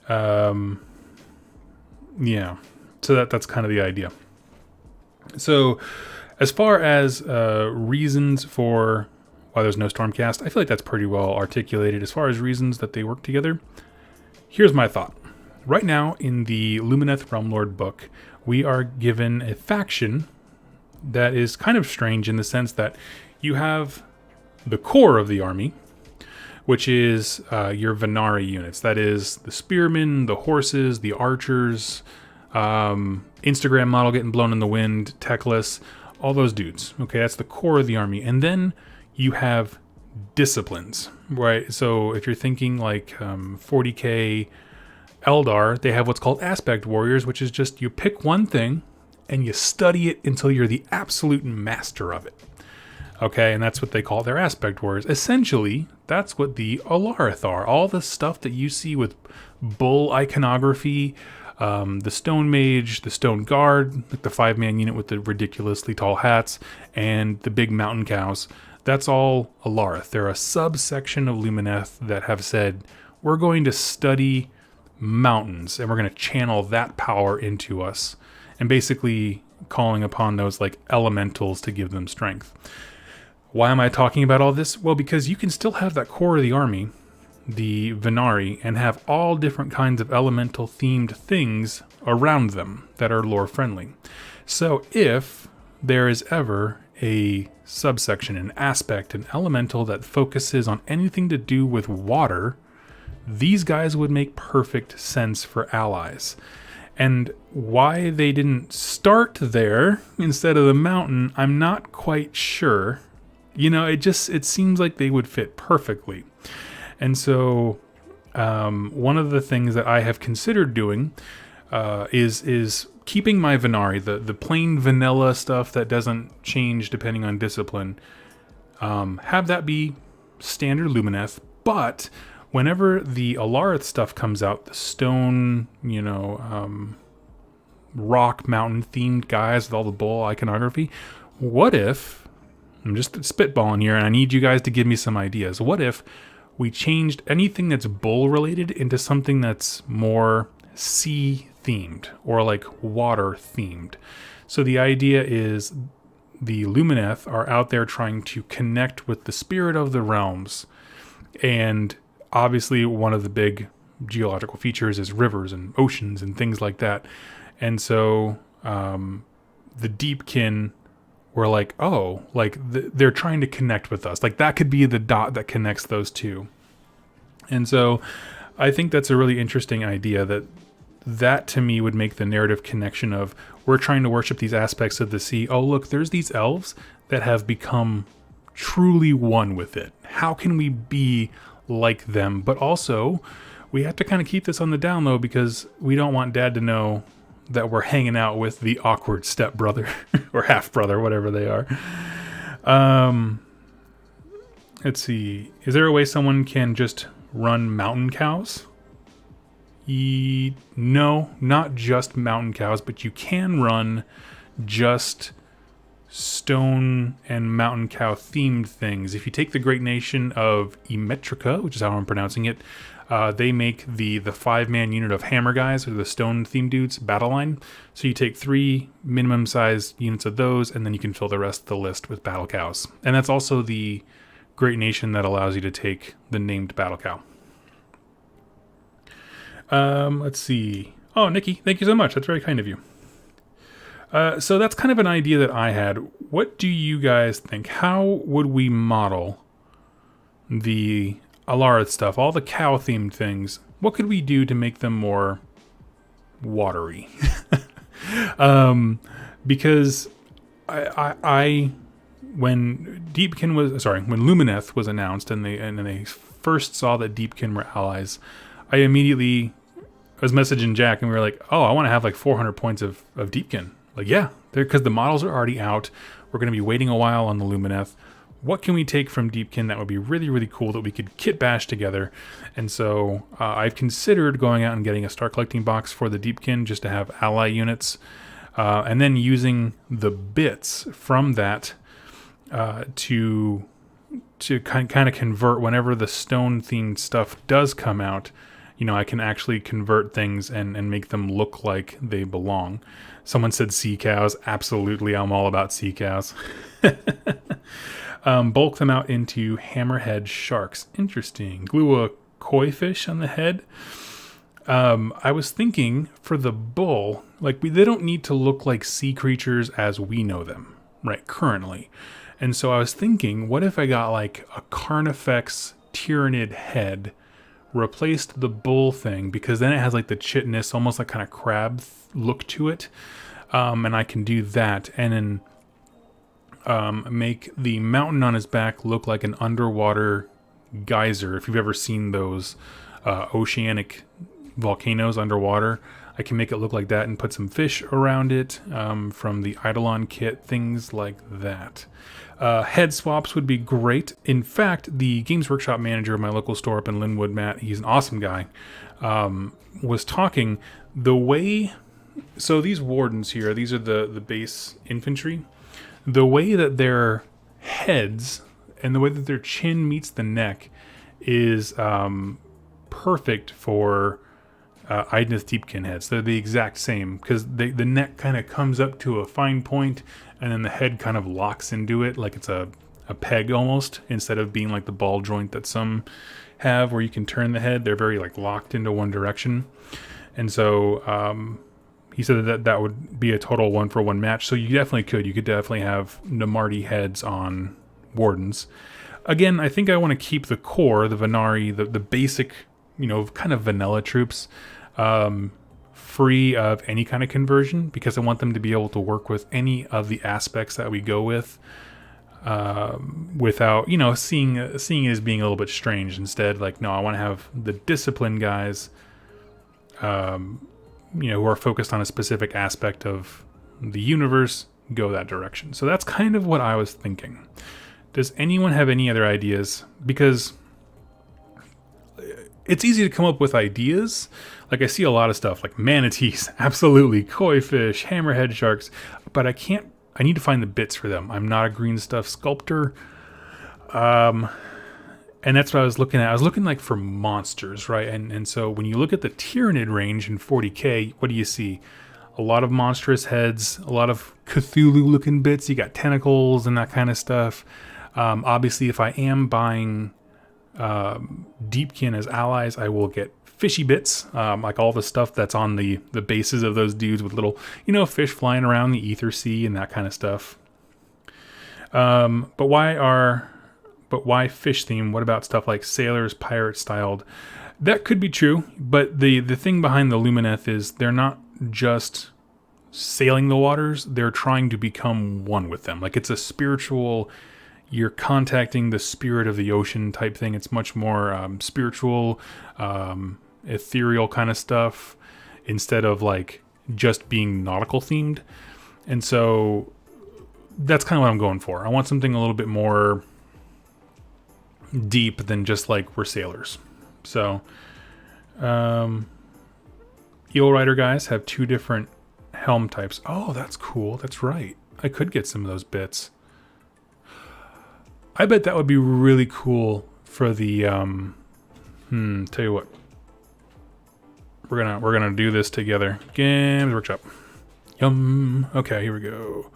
Yeah, so that's kind of the idea. So, as far as reasons for why there's no Stormcast, I feel like that's pretty well articulated. As far as reasons that they work together, here's my thought. Right now, in the Lumineth Realmlord book, we are given a faction that is kind of strange in the sense that you have the core of the army, which is your Venari units. That is the spearmen, the horses, the archers, Instagram model getting blown in the wind, Teclis, all those dudes. Okay, that's the core of the army. And then you have disciplines, right? So if you're thinking like 40k Eldar, they have what's called aspect warriors, which is just you pick one thing and you study it until you're the absolute master of it. Okay, and that's what they call their aspect warriors. Essentially, that's what the Alarith are. All the stuff that you see with bull iconography, the Stone Mage, the Stone Guard, like the 5-man unit with the ridiculously tall hats, and the big mountain cows, that's all Alarith. They're a subsection of Lumineth that have said, we're going to study mountains, and we're going to channel that power into us, and basically calling upon those like elementals to give them strength. Why am I talking about all this? Well, because you can still have that core of the army, the Venari, and have all different kinds of elemental themed things around them that are lore friendly. So if there is ever a subsection, an aspect, an elemental that focuses on anything to do with water, these guys would make perfect sense for allies. And why they didn't start there instead of the mountain, I'm not quite sure. It seems like they would fit perfectly. And so one of the things that I have considered doing is keeping my Venari, the plain vanilla stuff that doesn't change depending on discipline, have that be standard Lumineth, but whenever the Alarith stuff comes out, the stone, rock mountain themed guys with all the bull iconography, what if, I'm just spitballing here and I need you guys to give me some ideas, what if we changed anything that's bull related into something that's more sea themed or like water themed? So the idea is the Lumineth are out there trying to connect with the spirit of the realms, and obviously one of the big geological features is rivers and oceans and things like that. And so the Deepkin were like, they're trying to connect with us. Like that could be the dot that connects those two. And so I think that's a really interesting idea, that to me would make the narrative connection of we're trying to worship these aspects of the sea. Oh, look, there's these elves that have become truly one with it. How can we be like them? But also we have to kind of keep this on the down low because we don't want Dad to know that we're hanging out with the awkward stepbrother or half brother, whatever they are. Let's see. Is there a way someone can just run mountain cows? No, not just mountain cows, but you can run just stone and mountain cow themed things. If you take the great nation of Emetrica, which is how I'm pronouncing it, they make the 5-man unit of hammer guys, or the stone themed dudes, battle line. So you take 3 minimum size units of those, and then you can fill the rest of the list with battle cows. And that's also the great nation that allows you to take the named battle cow. Let's see. Oh, Nikki, thank you so much. That's very kind of you. So that's kind of an idea that I had. What do you guys think? How would we model the Alarith stuff, all the cow-themed things? What could we do to make them more watery? Because when Lumineth was announced and they first saw that Deepkin were allies, I immediately was messaging Jack and we were like, oh, I want to have like 400 points of Deepkin. Like, yeah, because the models are already out. We're going to be waiting a while on the Lumineth. What can we take from Deepkin that would be really, really cool that we could kit bash together? And so I've considered going out and getting a star collecting box for the Deepkin just to have ally units, and then using the bits from that to kind of convert whenever the stone themed stuff does come out. I can actually convert things and make them look like they belong. Someone said sea cows. Absolutely, I'm all about sea cows. Bulk them out into hammerhead sharks. Interesting. Glue a koi fish on the head. I was thinking for the bull, they don't need to look like sea creatures as we know them, right, currently. And so I was thinking, what if I got like a Carnifex Tyrannid head, replaced the bull thing, because then it has like the chitness, almost like kind of crab look to it. And I can do that. And then make the mountain on his back look like an underwater geyser. If you've ever seen those oceanic volcanoes underwater, I can make it look like that and put some fish around it from the Eidolon kit, things like that. Head swaps would be great. In fact, the Games Workshop manager of my local store up in Linwood, Matt, he's an awesome guy, was talking the way... So these wardens here, these are the base infantry. The way that their heads and the way that their chin meets the neck is perfect for Lumineth+Deepkin heads. They're the exact same because the neck kind of comes up to a fine point and then the head kind of locks into it like it's a a peg almost, instead of being like the ball joint that some have where you can turn the head. They're very like locked into one direction. And so he said that would be a total 1-for-1 match. So you definitely could. You could definitely have Namarti heads on Wardens. Again, I think I want to keep the core, the Venari, the basic, kind of vanilla troops, free of any kind of conversion, because I want them to be able to work with any of the aspects that we go with, without, seeing it as being a little bit strange. Instead, like, no, I want to have the discipline guys, who are focused on a specific aspect of the universe, go that direction. So that's kind of what I was thinking. Does anyone have any other ideas? Because it's easy to come up with ideas. Like, I see a lot of stuff like manatees, absolutely, koi fish, hammerhead sharks, but I need to find the bits for them. I'm not a green stuff sculptor. And that's what I was looking at. I was looking like for monsters, right? And so when you look at the Tyranid range in 40k, what do you see? A lot of monstrous heads, a lot of Cthulhu looking bits. You got tentacles and that kind of stuff. Obviously, if I am buying Deepkin as allies, I will get fishy bits, like all the stuff that's on the bases of those dudes with little, fish flying around the ether sea and that kind of stuff. But why fish theme? What about stuff like sailors, pirate styled? That could be true, but the thing behind the Lumineth is they're not just sailing the waters, they're trying to become one with them. Like, it's a spiritual, you're contacting the spirit of the ocean type thing. It's much more spiritual, ethereal kind of stuff, instead of like just being nautical themed. And so that's kind of what I'm going for. I want something a little bit more deep than just like we're sailors. So Eel Rider guys have 2 different helm types. Oh, that's cool. That's right. I could get some of those bits. I bet that would be really cool for the tell you what. We're gonna do this together. Games Workshop. Yum. Okay, here we go.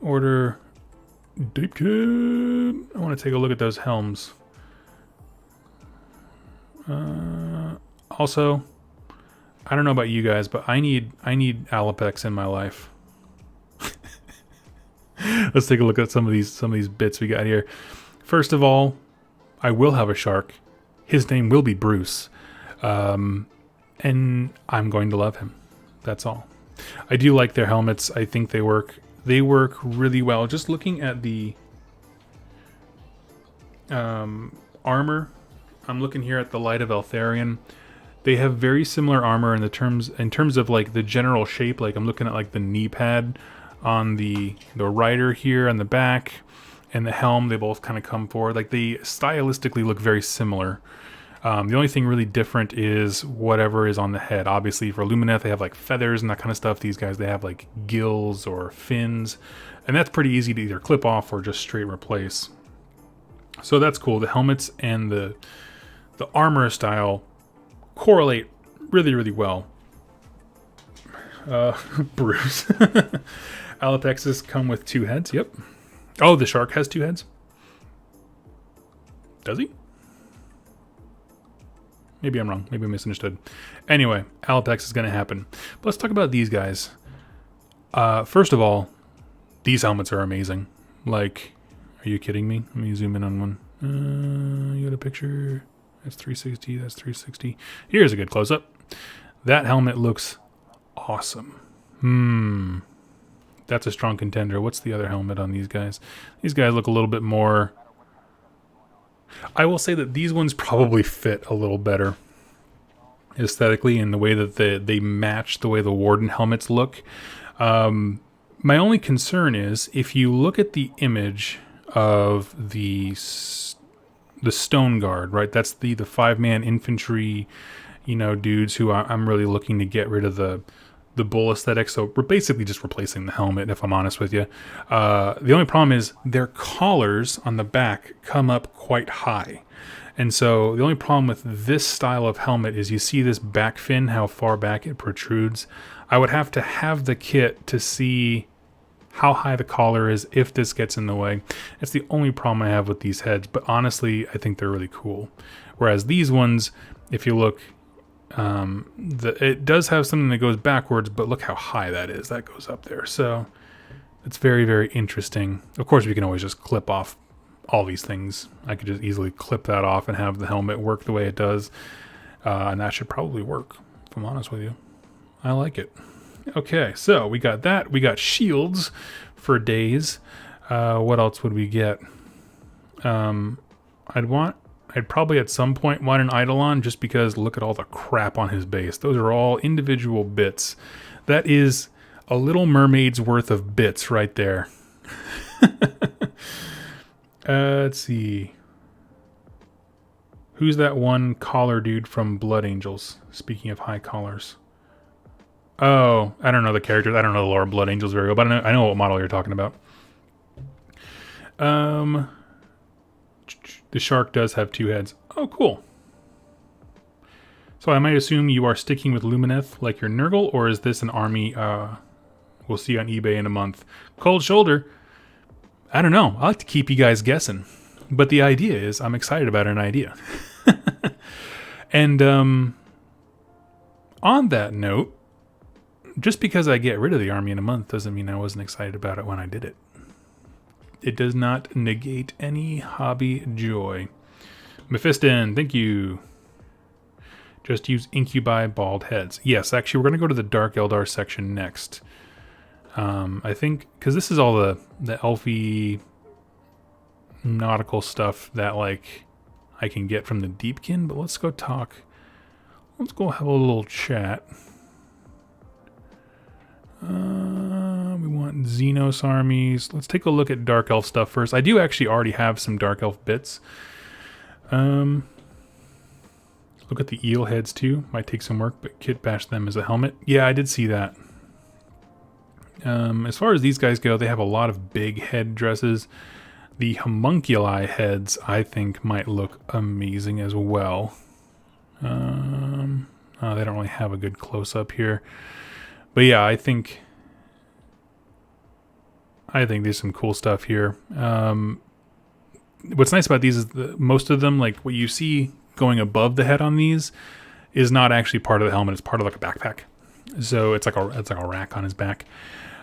Order Deepkin. I want to take a look at those helms. Also, I don't know about you guys, but I need Alopex in my life. Let's take a look at some of these bits we got here. First of all, I will have a shark. His name will be Bruce. And I'm going to love him. That's all. I do like their helmets. I think they work really well. Just looking at the armor, I'm looking here at the Light of Eltharion. They have very similar armor in terms of like the general shape. Like, I'm looking at like the knee pad on the rider here on the back, and the helm. They both kind of come forward. Like, they stylistically look very similar. The only thing really different is whatever is on the head. Obviously, for Lumineth, they have like feathers and that kind of stuff. These guys, they have like gills or fins, and that's pretty easy to either clip off or just straight replace. So that's cool. The helmets and the armor style correlate really, really well. Bruce. Alapexes come with 2 heads. Yep. Oh, the shark has 2 heads. Does he? Maybe I'm wrong. Maybe I misunderstood. Anyway, Alapex is going to happen. But let's talk about these guys. First of all, these helmets are amazing. Like, are you kidding me? Let me zoom in on one. You got a picture? That's 360. That's 360. Here's a good close-up. That helmet looks awesome. That's a strong contender. What's the other helmet on these guys? These guys look a little bit more... I will say that these ones probably fit a little better aesthetically in the way that they match the way the Warden helmets look. My only concern is if you look at the image of the Stone Guard, right? That's the 5-man infantry, dudes who I'm really looking to get rid of the bull aesthetic. So we're basically just replacing the helmet, if I'm honest with you. The only problem is their collars on the back come up quite high. And so the only problem with this style of helmet is you see this back fin, how far back it protrudes. I would have to have the kit to see how high the collar is if this gets in the way. It's the only problem I have with these heads, but honestly, I think they're really cool. Whereas these ones, if you look, it does have something that goes backwards, but look how high that is. That goes up there. So it's very, very interesting. Of course, we can always just clip off all these things. I could just easily clip that off and have the helmet work the way it does. And that should probably work, if I'm honest with you. I like it. Okay, so we got that. We got shields for days. What else would we get? I'd probably at some point want an Eidolon, just because look at all the crap on his base. Those are all individual bits. That is a Little Mermaid's worth of bits right there. Let's see. Who's that one collar dude from Blood Angels? Speaking of high collars. Oh, I don't know the characters. I don't know the lore of Blood Angels very well, but I know what model you're talking about. The shark does have 2 heads. Oh, cool. So I might assume you are sticking with Lumineth like your Nurgle, or is this an army we'll see on eBay in a month? Cold Shoulder. I don't know. I like to keep you guys guessing. But the idea is, I'm excited about an idea. And on that note, just because I get rid of the army in a month doesn't mean I wasn't excited about it when I did it. It does not negate any hobby joy. Mephiston, thank you. Just use Incubi bald heads. Yes, actually, we're going to go to the Dark Eldar section next. I think, because this is all the elfy nautical stuff that, like, I can get from the Deepkin, but let's go talk. Let's go have a little chat. We want Xenos armies. Let's take a look at Dark Elf stuff first. I do actually already have some Dark Elf bits. Look at the eel heads too. Might take some work, but kitbash them as a helmet. Yeah, I did see that. As far as these guys go, they have a lot of big head dresses. The homunculi heads, I think, might look amazing as well. They don't really have a good close-up here. But yeah, I think there's some cool stuff here. What's nice about these is most of them, like what you see going above the head on these, is not actually part of the helmet. It's part of like a backpack. So it's like a rack on his back,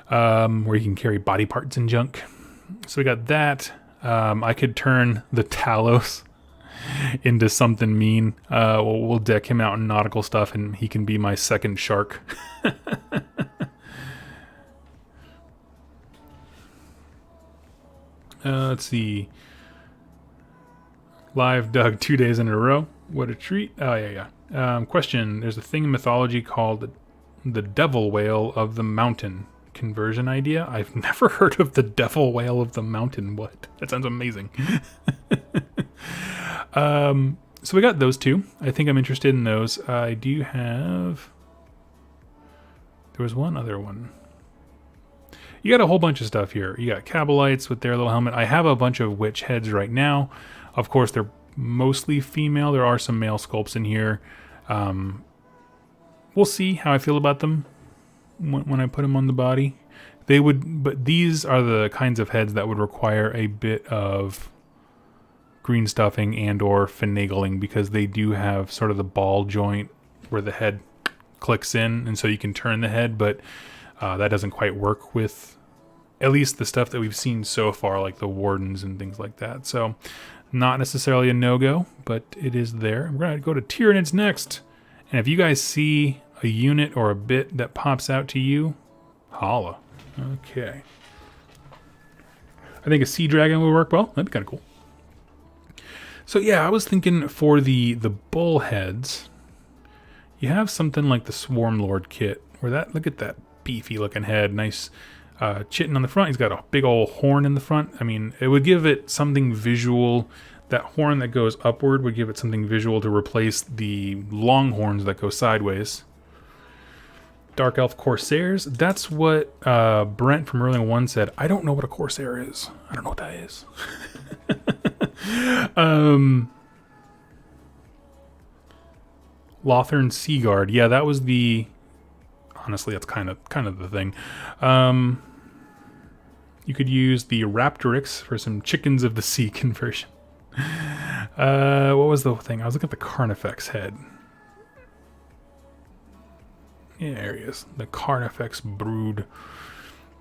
where you can carry body parts and junk. So we got that. I could turn the Talos into something mean. We'll deck him out in nautical stuff, and he can be my second shark. Let's see. Live Doug 2 days in a row. What a treat. Oh, yeah. Question. There's a thing in mythology called the devil whale of the mountain. Conversion idea? I've never heard of the devil whale of the mountain. What? That sounds amazing. So we got those two. I think I'm interested in those. I do have... There was one other one. You got a whole bunch of stuff here. You got Cabalites with their little helmet. I have a bunch of witch heads right now. Of course, they're mostly female. There are some male sculpts in here. We'll see how I feel about them when I put them on the body. But these are the kinds of heads that would require a bit of green stuffing and or finagling, because they do have sort of the ball joint where the head clicks in, and so you can turn the head, but that doesn't quite work with at least the stuff that we've seen so far, like the wardens and things like that. So not necessarily a no-go, but it is there. We're going to go to Tyranids next, and if you guys see a unit or a bit that pops out to you, holla. Okay. I think a Sea Dragon would work well. That'd be kind of cool. So yeah, I was thinking for the bull heads, you have something like the Swarm Lord kit, where that, look at that beefy looking head, nice chitin on the front. He's got a big old horn in the front. I mean, it would give it something visual. That horn that goes upward would give it something visual to replace the long horns that go sideways. Dark Elf Corsairs, that's what Brent from Erling 1 said. I don't know what a Corsair is. I don't know what that is. Lothern Seaguard. Yeah, that was the... Honestly, that's kind of the thing. You could use the Raptorix for some Chickens of the Sea conversion. What was the thing? I was looking at the Carnifex head. Yeah, there he is. The Carnifex Brood.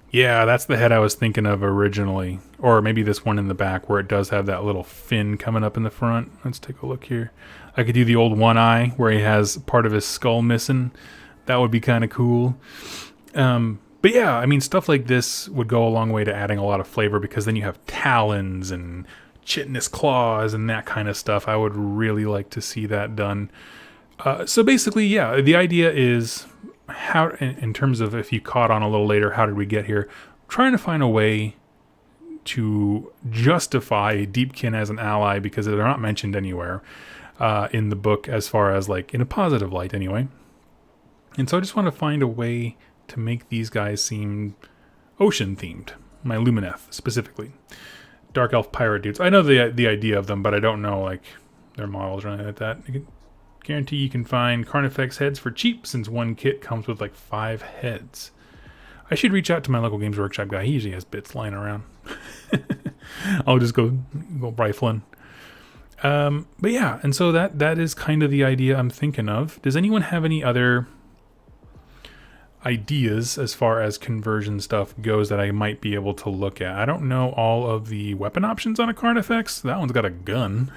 Yeah, that's the head I was thinking of originally. Or maybe this one in the back where it does have that little fin coming up in the front. Let's take a look here. I could do the old one eye where he has part of his skull missing. That would be kind of cool. But yeah, I mean, stuff like this would go a long way to adding a lot of flavor because then you have talons and chitinous claws and that kind of stuff. I would really like to see that done. So basically, yeah, the idea is how, in terms of if you caught on a little later, how did we get here? Trying to find a way to justify Deepkin as an ally because they're not mentioned anywhere in the book as far as like in a positive light anyway. And so I just want to find a way to make these guys seem ocean themed. My Lumineth specifically. Dark Elf pirate dudes. I know the idea of them, but I don't know like their models or anything like that. I can guarantee you can find Carnifex heads for cheap since one kit comes with like 5 heads. I should reach out to my local Games Workshop guy. He usually has bits lying around. I'll just go rifling. But yeah, and so that is kind of the idea I'm thinking of. Does anyone have any other ideas as far as conversion stuff goes that I might be able to look at? I don't know all of the weapon options on a Carnifex. That one's got a gun.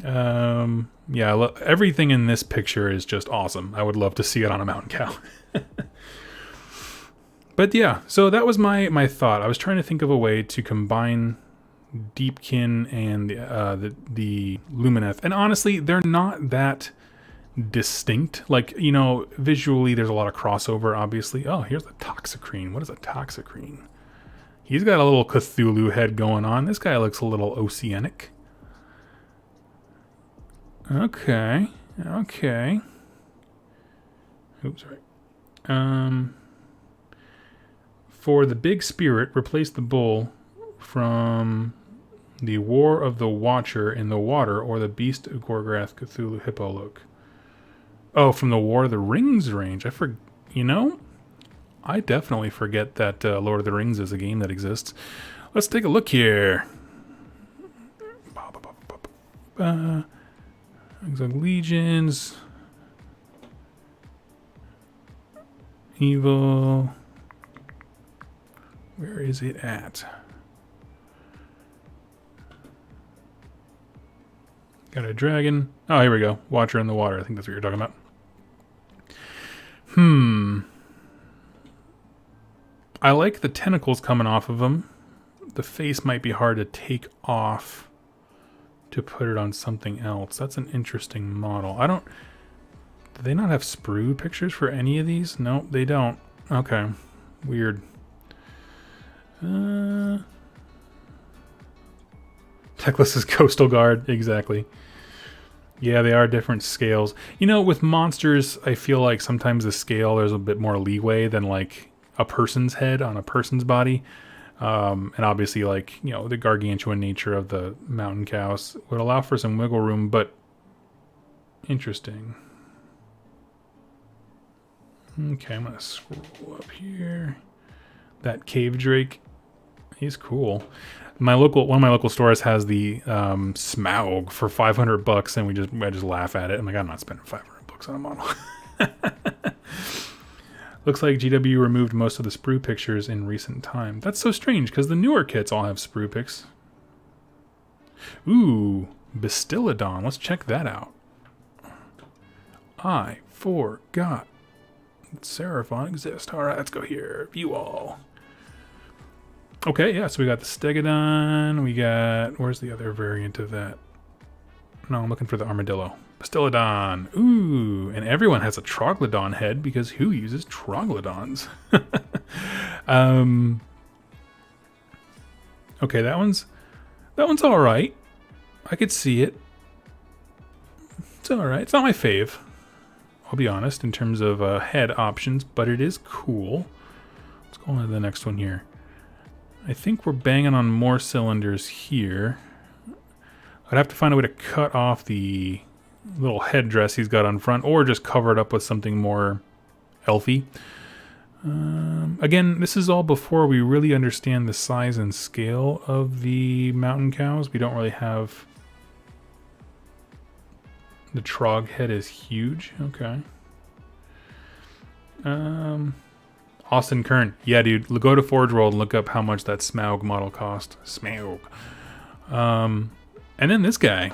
Yeah, everything in this picture is just awesome. I would love to see it on a mountain cow. But yeah, so that was my thought. I was trying to think of a way to combine Deepkin and the Lumineth. And honestly, they're not that distinct. Like, you know, visually there's a lot of crossover, obviously. Oh, here's a Toxicrene. What is a Toxicrene? He's got a little Cthulhu head going on. This guy looks a little oceanic. Okay. Oops, right. For the big spirit, replace the bull from the War of the Watcher in the water or the Beast of Gorgrath Cthulhu Hippo look. Oh, from the War of the Rings range. You know, I definitely forget that Lord of the Rings is a game that exists. Let's take a look here. Legions. Evil. Where is it at? Got a dragon. Oh, here we go. Watcher in the water. I think that's what you're talking about. I like the tentacles coming off of him. The face might be hard to take off to put it on something else. That's an interesting model. Do they not have sprue pictures for any of these? Nope, they don't. Okay. Weird. Techless is Coastal Guard. Exactly. Yeah, they are different scales. You know, with monsters, I feel like sometimes the scale, there's a bit more leeway than like a person's head on a person's body. And obviously, like, you know, the gargantuan nature of the mountain cows would allow for some wiggle room, but interesting. Okay, I'm going to scroll up here. That cave drake, he's cool. One of my local stores has the Smaug for $500, and I just laugh at it. I'm like, I'm not spending $500 on a model. Looks like GW removed most of the sprue pictures in recent time. That's so strange, because the newer kits all have sprue pics. Ooh, Bastillodon. Let's check that out. I forgot Seraphon exists. Alright, let's go here. View all. Okay, yeah, so we got the Stegodon. We got... Where's the other variant of that? No, I'm looking for the Armadillo. Bastillodon. Ooh, and everyone has a Troglodon head because who uses Troglodons? Okay, that one's all right. I could see it. It's all right. It's not my fave, I'll be honest, in terms of head options, but it is cool. Let's go on to the next one here. I think we're banging on more cylinders here. I'd have to find a way to cut off the little headdress he's got on front, or just cover it up with something more elfy. Again, this is all before we really understand the size and scale of the mountain cows. We don't really have... The trog head is huge. Okay. Austin Kern. Yeah, dude. Go to Forge World and look up how much that Smaug model cost. Smaug. And then this guy.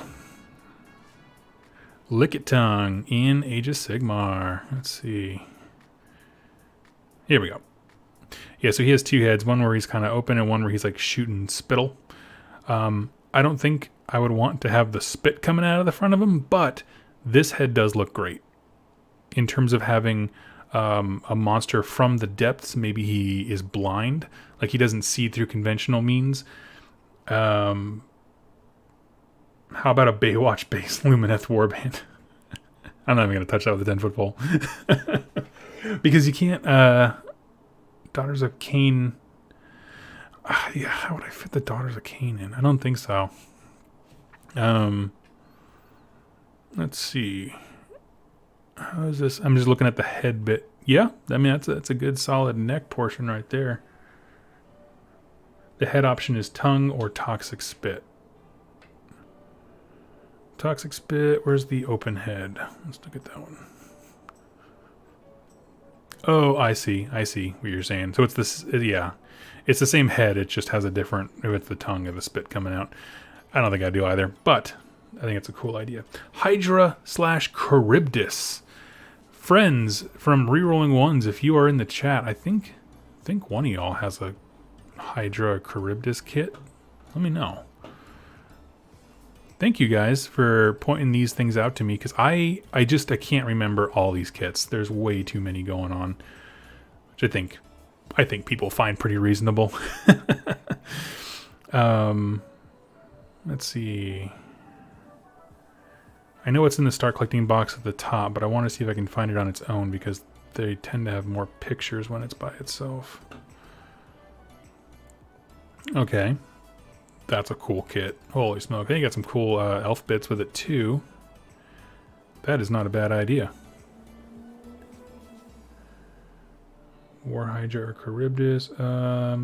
Lickitung in Age of Sigmar. Let's see. Here we go. Yeah, so he has two heads. One where he's kind of open and one where he's like shooting spittle. I don't think I would want to have the spit coming out of the front of him, but this head does look great. In terms of having a monster from the depths, maybe he is blind. Like he doesn't see through conventional means. How about a Baywatch-based Lumineth warband? I'm not even going to touch that with a 10-foot pole. Because you can't... Daughters of Cain... yeah, how would I fit the Daughters of Cain in? I don't think so. Let's see. How is this? I'm just looking at the head bit. Yeah, I mean, that's a good solid neck portion right there. The head option is tongue or toxic spit. Toxic spit, where's the open head? Let's look at that one. Oh, I see what you're saying. So it's this, yeah. It's the same head, it just has a different, with the tongue of the spit coming out. I don't think I do either, but I think it's a cool idea. Hydra/Charybdis. Friends from Rerolling Ones, if you are in the chat, I think one of y'all has a Hydra/Charybdis kit. Let me know. Thank you guys for pointing these things out to me, because I can't remember all these kits. There's way too many going on, which I think people find pretty reasonable. Let's see. I know it's in the Start Collecting box at the top, but I want to see if I can find it on its own, because they tend to have more pictures when it's by itself. Okay. That's a cool kit. Holy smoke. I think you got some cool elf bits with it too. That is not a bad idea. War Hydra or Charybdis.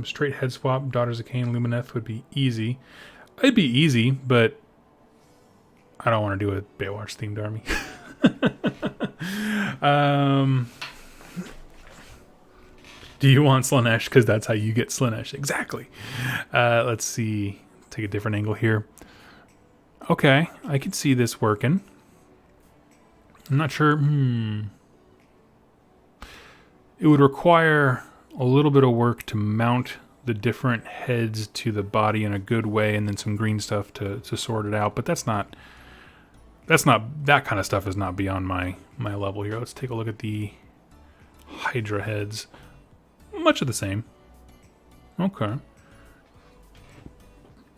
Straight head swap, Daughters of Cain, Lumineth would be easy. It'd be easy, but I don't want to do a Baywatch themed army. Do you want Slaanesh? Because that's how you get Slaanesh. Exactly. Let's see. Take a different angle here. Okay, I can see this working. I'm not sure. It would require a little bit of work to mount the different heads to the body in a good way, and then some green stuff to sort it out. But that kind of stuff is not beyond my level here. Let's take a look at the Hydra heads. Much of the same. Okay.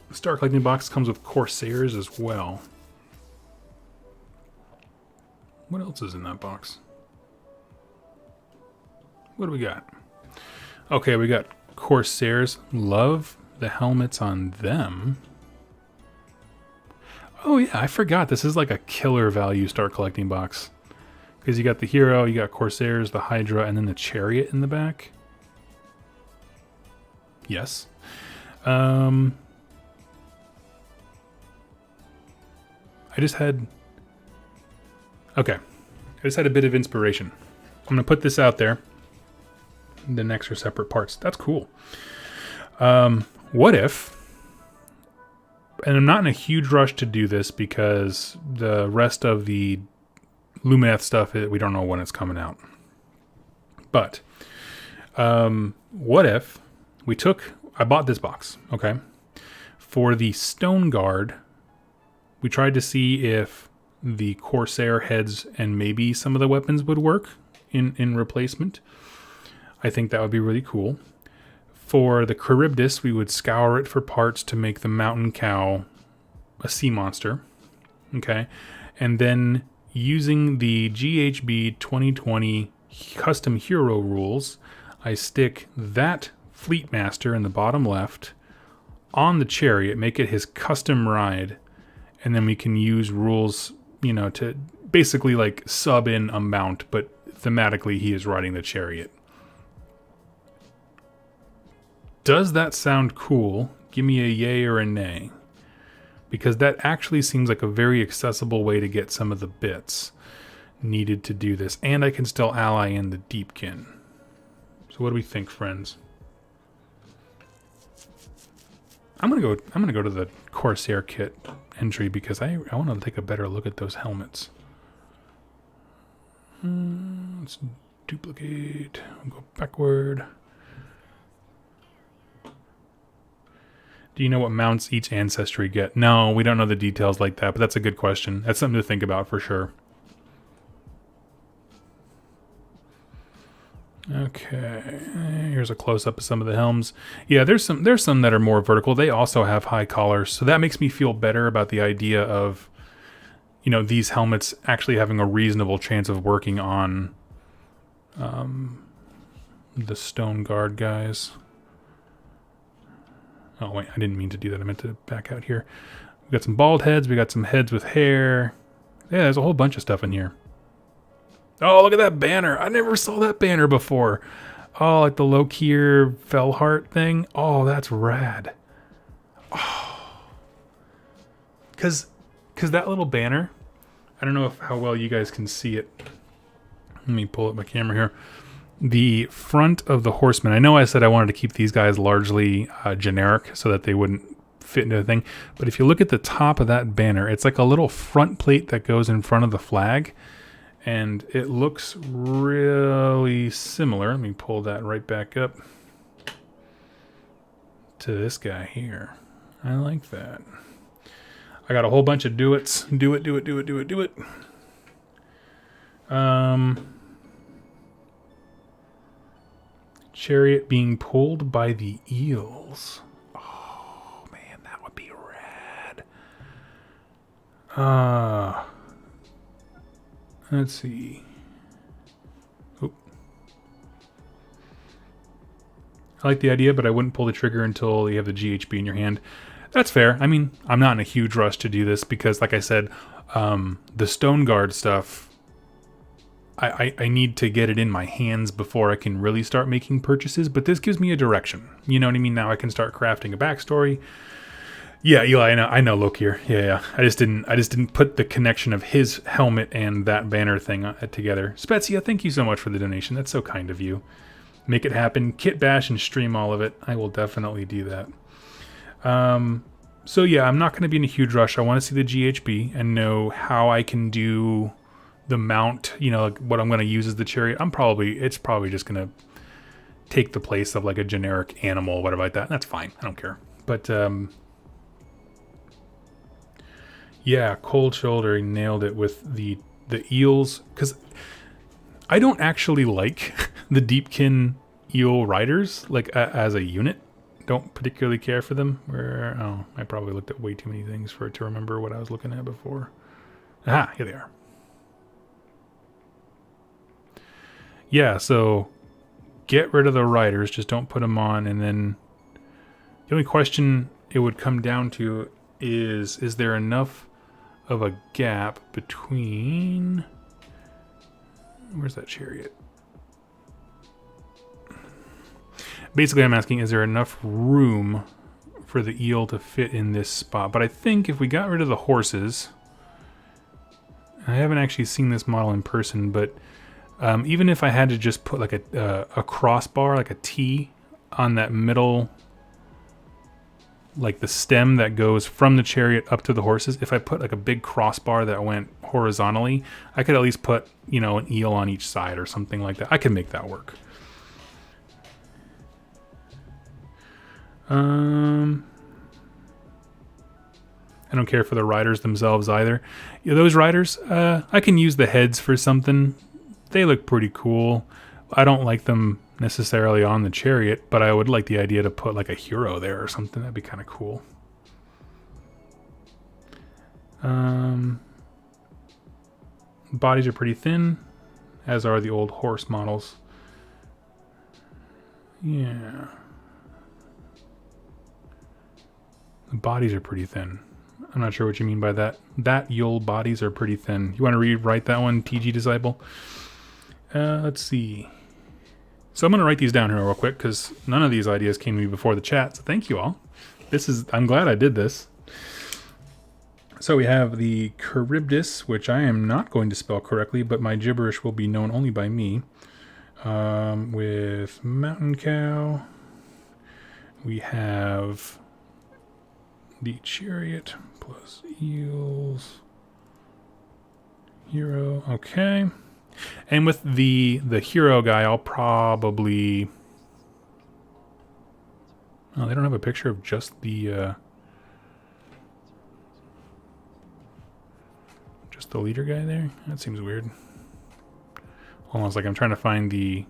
The Star Collecting box comes with Corsairs as well. What else is in that box? What do we got? Okay, we got Corsairs. Love the helmets on them. Oh yeah, I forgot. This is like a killer value Star Collecting box. Because you got the hero, you got Corsairs, the Hydra, and then the Chariot in the back. Yes. I just had a bit of inspiration. I'm going to put this out there. The next are separate parts. That's cool. What if, and I'm not in a huge rush to do this because the rest of the Lumineth stuff, we don't know when it's coming out. But what if I bought this box, okay? For the Stone Guard, we tried to see if the Corsair heads and maybe some of the weapons would work in replacement. I think that would be really cool. For the Charybdis, we would scour it for parts to make the Mountain Cow a sea monster, okay? And then using the GHB 2020 custom hero rules, I stick that Fleet Master in the bottom left on the Chariot, make it his custom ride, and then we can use rules, to basically like sub in a mount, but thematically he is riding the Chariot. Does that sound cool? Give me a yay or a nay. Because that actually seems like a very accessible way to get some of the bits needed to do this. And I can still ally in the Deepkin. So what do we think, friends? I'm gonna go to the Corsair kit entry because I want to take a better look at those helmets. Let's duplicate. We'll go backward. Do you know what mounts each ancestry get? No, we don't know the details like that, but that's a good question. That's something to think about for sure. Okay, here's a close-up of some of the helms. Yeah, there's some that are more vertical. They also have high collars, so that makes me feel better about the idea of, you know, these helmets actually having a reasonable chance of working on the stone guard guys. Oh, wait, I didn't mean to do that. I meant to back out here. We got some bald heads. We got some heads with hair. Yeah, there's a whole bunch of stuff in here. Oh, look at that banner. I never saw that banner before. Oh, like the Lokir Felheart thing. Oh, that's rad. Oh. Because that little banner, I don't know how well you guys can see it. Let me pull up my camera here. The front of the horsemen. I know I said I wanted to keep these guys largely generic so that they wouldn't fit into the thing. But if you look at the top of that banner, it's like a little front plate that goes in front of the flag. And it looks really similar. Let me pull that right back up to this guy here. I like that. I got a whole bunch of do-its. Do it. Chariot being pulled by the eels. Oh, man, that would be rad. Let's see. Oh. I like the idea, but I wouldn't pull the trigger until you have the GHB in your hand. That's fair. I mean, I'm not in a huge rush to do this because, like I said, the Stone Guard stuff, I need to get it in my hands before I can really start making purchases, but this gives me a direction. You know what I mean? Now I can start crafting a backstory. Yeah, Eli, I know Lokir. Yeah. I just didn't put the connection of his helmet and that banner thing together. Spezia, thank you so much for the donation. That's so kind of you. Make it happen. Kit bash and stream all of it. I will definitely do that. So yeah, I'm not going to be in a huge rush. I want to see the GHB and know how I can do the mount. You know, like what I'm going to use as the chariot. It's probably just going to take the place of like a generic animal, whatever like that. That's fine. I don't care. But yeah, Cold Shoulder nailed it with the eels, because I don't actually like the Deepkin eel riders like as a unit. Don't particularly care for them. I probably looked at way too many things to remember what I was looking at before. Aha, here they are. Yeah, so get rid of the riders, just don't put them on, and then the only question it would come down to is there enough of a gap between... Where's that chariot? Basically, I'm asking, is there enough room for the eel to fit in this spot? But I think if we got rid of the horses... I haven't actually seen this model in person, but even if I had to just put like a crossbar, like a T on that middle... like the stem that goes from the chariot up to the horses, if I put like a big crossbar that went horizontally, I could at least put, you know, an eel on each side or something like that. I could make that work. I don't care for the riders themselves either. Yeah, those riders, I can use the heads for something. They look pretty cool. I don't like them necessarily on the chariot, but I would like the idea to put like a hero there or something. That'd be kind of cool. Bodies are pretty thin, as are the old horse models. Yeah. The bodies are pretty thin. I'm not sure what you mean by that. That Yule bodies are pretty thin. You want to rewrite that one, TG Disciple? Let's see. So I'm going to write these down here real quick because none of these ideas came to me before the chat. So thank you all. I'm glad I did this. So we have the Charybdis, which I am not going to spell correctly, but my gibberish will be known only by me. With Mountain Cow, we have the Chariot plus Eels. Hero, okay. And with the hero guy, I'll probably... Oh, they don't have a picture of just the leader guy there? That seems weird. Almost like I'm trying to find the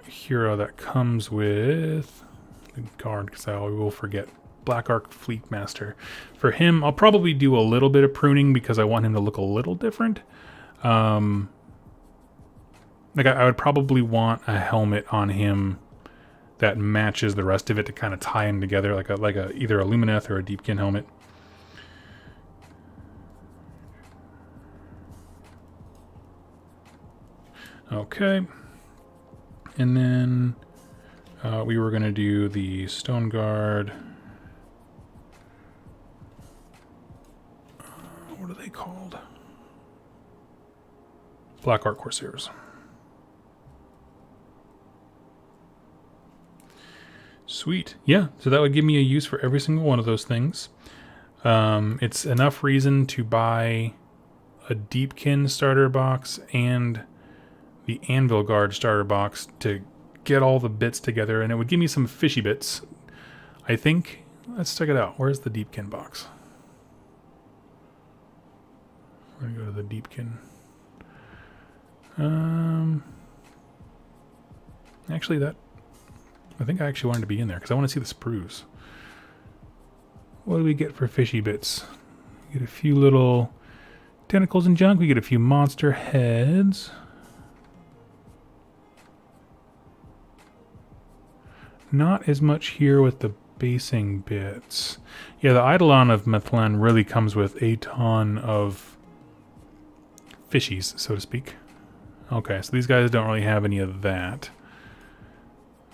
hero that comes with the guard, because I will forget. Black Arc Fleet Master. For him, I'll probably do a little bit of pruning because I want him to look a little different. Like I would probably want a helmet on him that matches the rest of it to kind of tie him together, like either a Lumineth or a Deepkin helmet. Okay, and then we were going to do the Stone Guard. What are they called? Black Arc Corsairs. Sweet. Yeah, so that would give me a use for every single one of those things. It's enough reason to buy a Deepkin starter box and the Anvil Guard starter box to get all the bits together, and it would give me some fishy bits. I think, let's check it out. Where's the Deepkin box? We're gonna go to the Deepkin. Actually, I think I actually wanted to be in there because I want to see the sprues. What do we get for fishy bits? We get a few little tentacles and junk. We get a few monster heads. Not as much here with the basing bits. Yeah, the Eidolon of Methlen really comes with a ton of fishies, so to speak. Okay, so these guys don't really have any of that.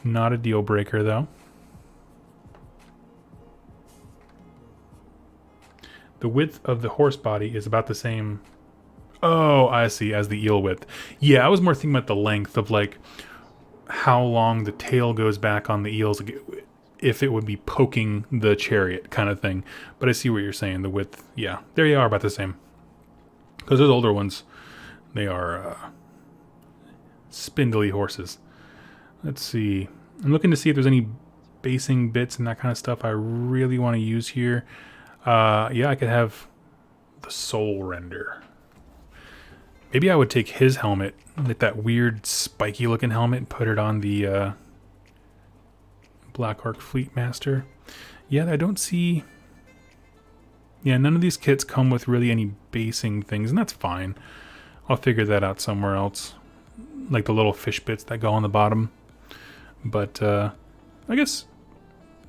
Not a deal breaker, though. The width of the horse body is about the same... Oh, I see, as the eel width. Yeah, I was more thinking about the length of, like, how long the tail goes back on the eels, if it would be poking the chariot kind of thing. But I see what you're saying, the width. Yeah, there you are, about the same. Because those older ones, they are spindly horses. Let's see. I'm looking to see if there's any basing bits and that kind of stuff I really want to use here. Yeah, I could have the soul render. Maybe I would take his helmet, like that weird spiky looking helmet, and put it on the Black Arc Fleet Master. Yeah, I don't see... Yeah, none of these kits come with really any basing things, and that's fine. I'll figure that out somewhere else. Like the little fish bits that go on the bottom. But I guess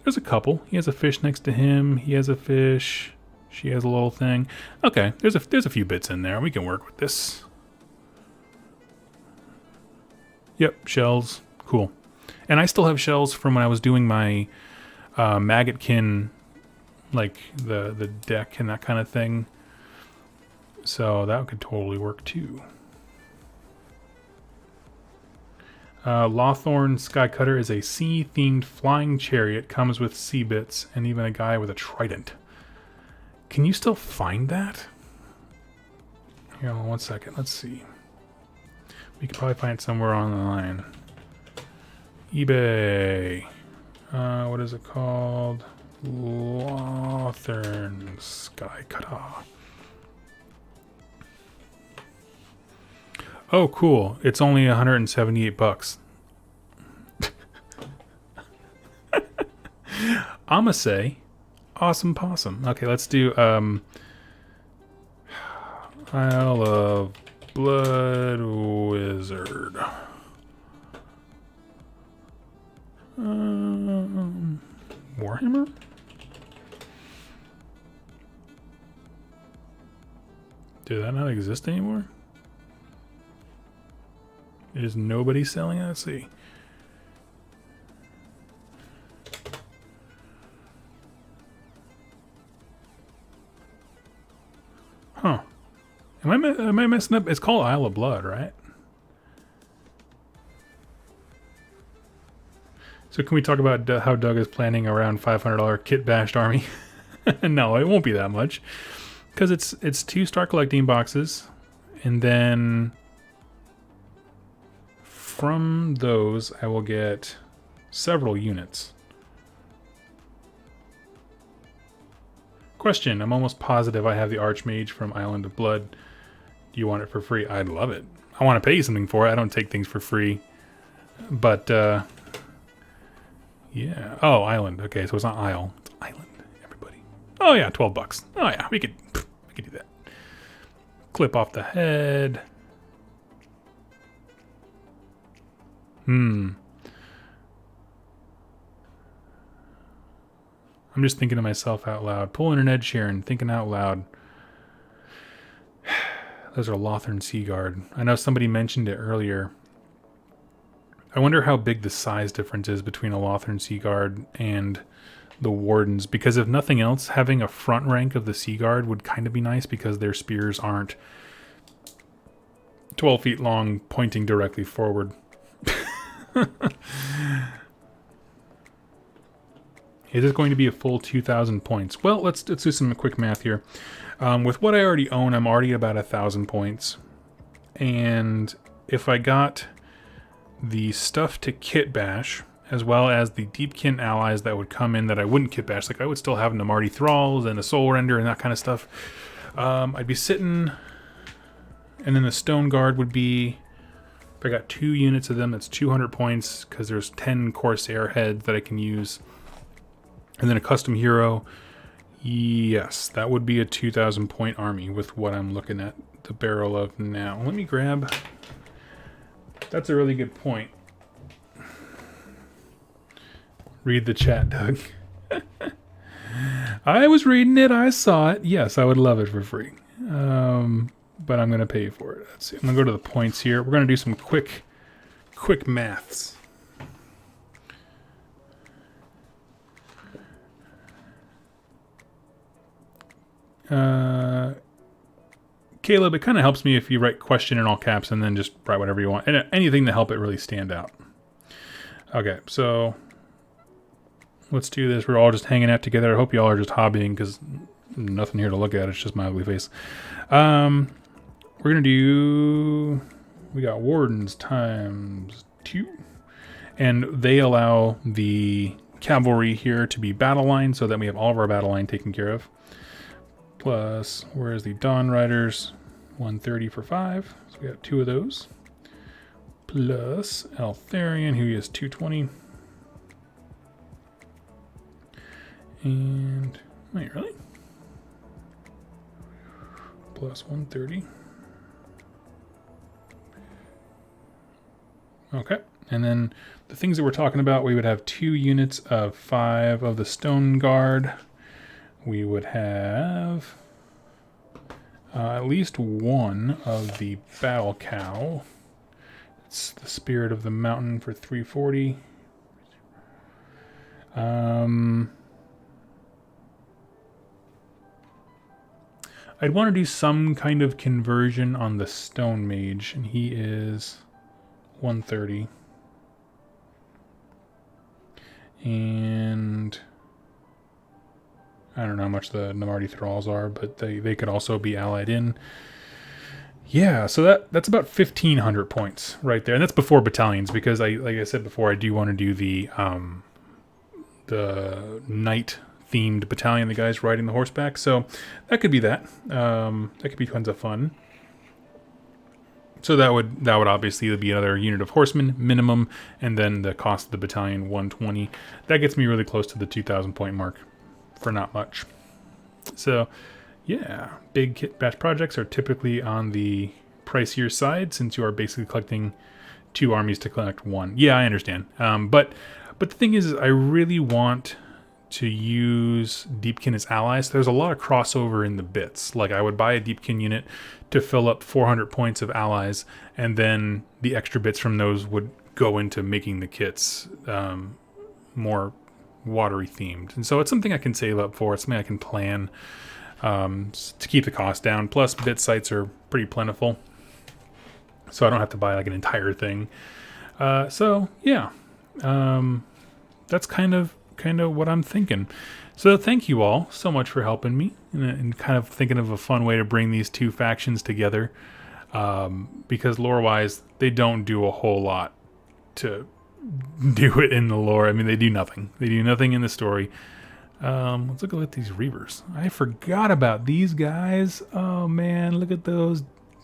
there's a couple. He has a fish next to him. He has a fish. She has a little thing. Okay, there's a few bits in there. We can work with this. Yep, shells. Cool. And I still have shells from when I was doing my Maggotkin, like the deck and that kind of thing. So that could totally work too. Lawthorn Skycutter is a sea-themed flying chariot, comes with sea bits, and even a guy with a trident. Can you still find that? Here, hold on 1 second. Let's see. We could probably find it somewhere online. eBay. What is it called? Lawthorn Skycutter. Oh, cool. It's only 178 bucks. I'ma say, awesome possum. Okay, let's do, Isle of Blood Wizard. Warhammer? Did that not exist anymore? Is nobody selling it? Let's see. Huh. Am I messing up? It's called Isle of Blood, right? So can we talk about how Doug is planning around $500 kit-bashed army? No, it won't be that much. Because it's 2 star collecting boxes. And then from those, I will get several units. Question, I'm almost positive I have the Archmage from Island of Blood. Do you want it for free? I'd love it. I want to pay you something for it. I don't take things for free. But, yeah. Oh, Island. Okay, so it's not Isle. It's Island, everybody. Oh, yeah, 12 bucks. Oh, yeah, we could do that. Clip off the head. I'm just thinking to myself out loud. Pulling an Ed Sheeran, thinking out loud. Those are Lothern Seaguard. I know somebody mentioned it earlier. I wonder how big the size difference is between a Lothern Seaguard and the Wardens. Because if nothing else, having a front rank of the Seaguard would kind of be nice because their spears aren't 12 feet long, pointing directly forward. Is it going to be a full 2,000 points? Well, let's do some quick math here. With what I already own, I'm already about 1,000 points. And if I got the stuff to kit bash, as well as the Deepkin allies that would come in that I wouldn't kit bash, like I would still have Namarti Thralls and a Soul Render and that kind of stuff, I'd be sitting, and then the Stone Guard would be, if I got 2 units of them, that's 200 points, because there's 10 Corsair heads that I can use. And then a custom hero. Yes, that would be a 2,000 point army with what I'm looking at the barrel of now. Let me grab... That's a really good point. Read the chat, Doug. I was reading it. I saw it. Yes, I would love it for free. But I'm going to pay you for it. Let's see. I'm going to go to the points here. We're going to do some quick maths. Caleb, it kind of helps me if you write question in all caps and then just write whatever you want. And anything to help it really stand out. Okay, so let's do this. We're all just hanging out together. I hope you all are just hobbying because nothing here to look at. It's just my ugly face. We're going to do... We got Wardens times 2. And they allow the cavalry here to be battle line so that we have all of our battle line taken care of. Plus, where's the Dawn Riders? 130 for 5. So we got 2 of those. Plus Altharian, who is 220. And, wait, really? Plus 130. Okay. And then the things that we're talking about, we would have 2 units of 5 of the Stone Guard. We would have at least 1 of the Battle Cow. It's the Spirit of the Mountain for 340. I'd want to do some kind of conversion on the Stone Mage, and he is 130. And I don't know how much the Namarti Thralls are, but they could also be allied in. Yeah, so that's about 1,500 points right there. And that's before battalions, because like I said before, I do want to do the knight-themed battalion, the guys riding the horseback. So that could be that. That could be tons of fun. So that would obviously be another unit of horsemen minimum, and then the cost of the battalion 120. That gets me really close to the 2,000 point mark for not much. So yeah, big kit bash projects are typically on the pricier side since you are basically collecting 2 armies to collect 1. Yeah, I understand. But the thing is I really want to use Deepkin as allies. There's a lot of crossover in the bits. Like I would buy a Deepkin unit to fill up 400 points of allies, and then the extra bits from those would go into making the kits more watery themed. And so it's something I can save up for. It's something I can plan to keep the cost down. Plus bit sites are pretty plentiful, so I don't have to buy like an entire thing. So yeah, that's kind of what I'm thinking. So thank you all so much for helping me and kind of thinking of a fun way to bring these two factions together, because lore-wise, they don't do a whole lot to do it in the lore. I mean, they do nothing. They do nothing in the story. Let's look at these Reavers. I forgot about these guys. Oh man, look at those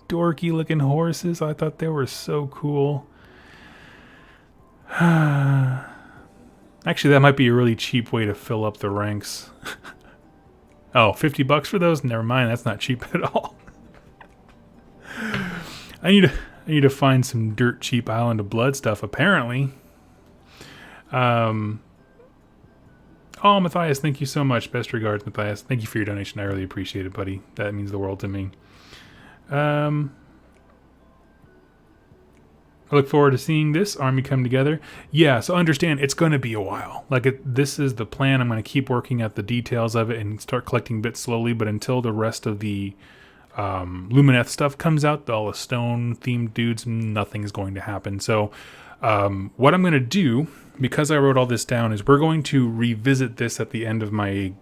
dorky looking horses. I thought they were so cool. Actually, that might be a really cheap way to fill up the ranks. Oh, $50 for those? Never mind, that's not cheap at all. I need to find some dirt cheap Island of Blood stuff, apparently. Oh, Matthias, thank you so much. Best regards, Matthias. Thank you for your donation. I really appreciate it, buddy. That means the world to me. I look forward to seeing this army come together. Yeah, so understand, it's going to be a while. Like, this is the plan. I'm going to keep working at the details of it and start collecting bits slowly, but until the rest of the Lumineth stuff comes out, all the stone-themed dudes, nothing is going to happen. So what I'm going to do, because I wrote all this down, is we're going to revisit this at the end of my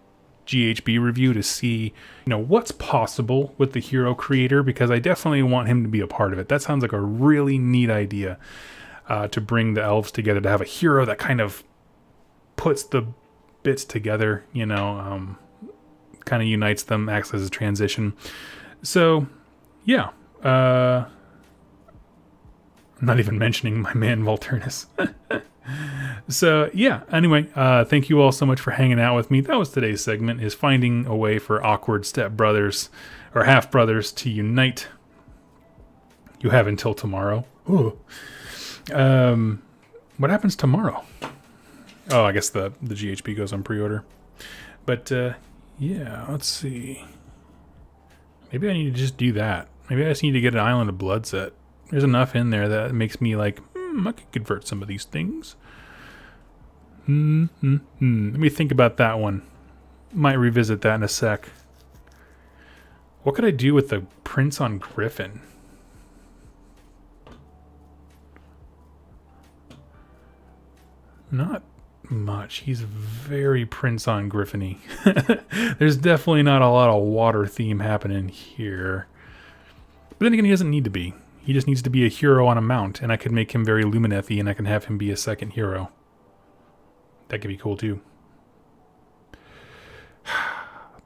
GHB review to see, what's possible with the hero creator, because I definitely want him to be a part of it. That sounds like a really neat idea, to bring the elves together, to have a hero that kind of puts the bits together, kind of unites them, acts as a transition. So, yeah. I'm not even mentioning my man Volturnus. So yeah, anyway, thank you all so much for hanging out with me. That was today's segment, is finding a way for awkward step-brothers or half-brothers to unite. You have until tomorrow. Ooh. What happens tomorrow? Oh, I guess the GHB goes on pre-order. But yeah, let's see. Maybe I need to just do that. Maybe I just need to get an Island of Blood set. There's enough in there that makes me like, I could convert some of these things. Let me think about that one. Might revisit that in a sec. What could I do with the Prince on Griffin? Not much. He's very Prince on Griffin-y. There's definitely not a lot of water theme happening here. But then again, he doesn't need to be. He just needs to be a hero on a mount, and I could make him very Lumineth-y, and I can have him be a second hero. That could be cool, too.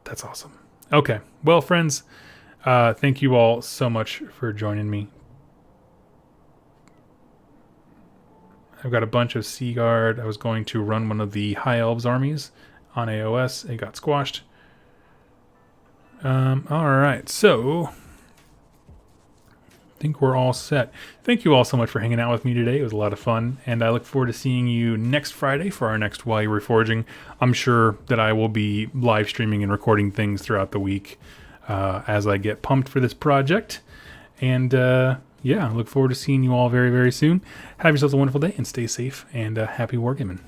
That's awesome. Okay. Well, friends, thank you all so much for joining me. I've got a bunch of Sea Guard. I was going to run one of the High Elves armies on AOS. It got squashed. All right. So I think we're all set. Thank you all so much for hanging out with me today. It was a lot of fun, and I look forward to seeing you next Friday for our next WYR Reforging. I'm sure that I will be live streaming and recording things throughout the week as I get pumped for this project. And yeah, I look forward to seeing you all very, very soon. Have yourselves a wonderful day, and stay safe, and happy wargaming.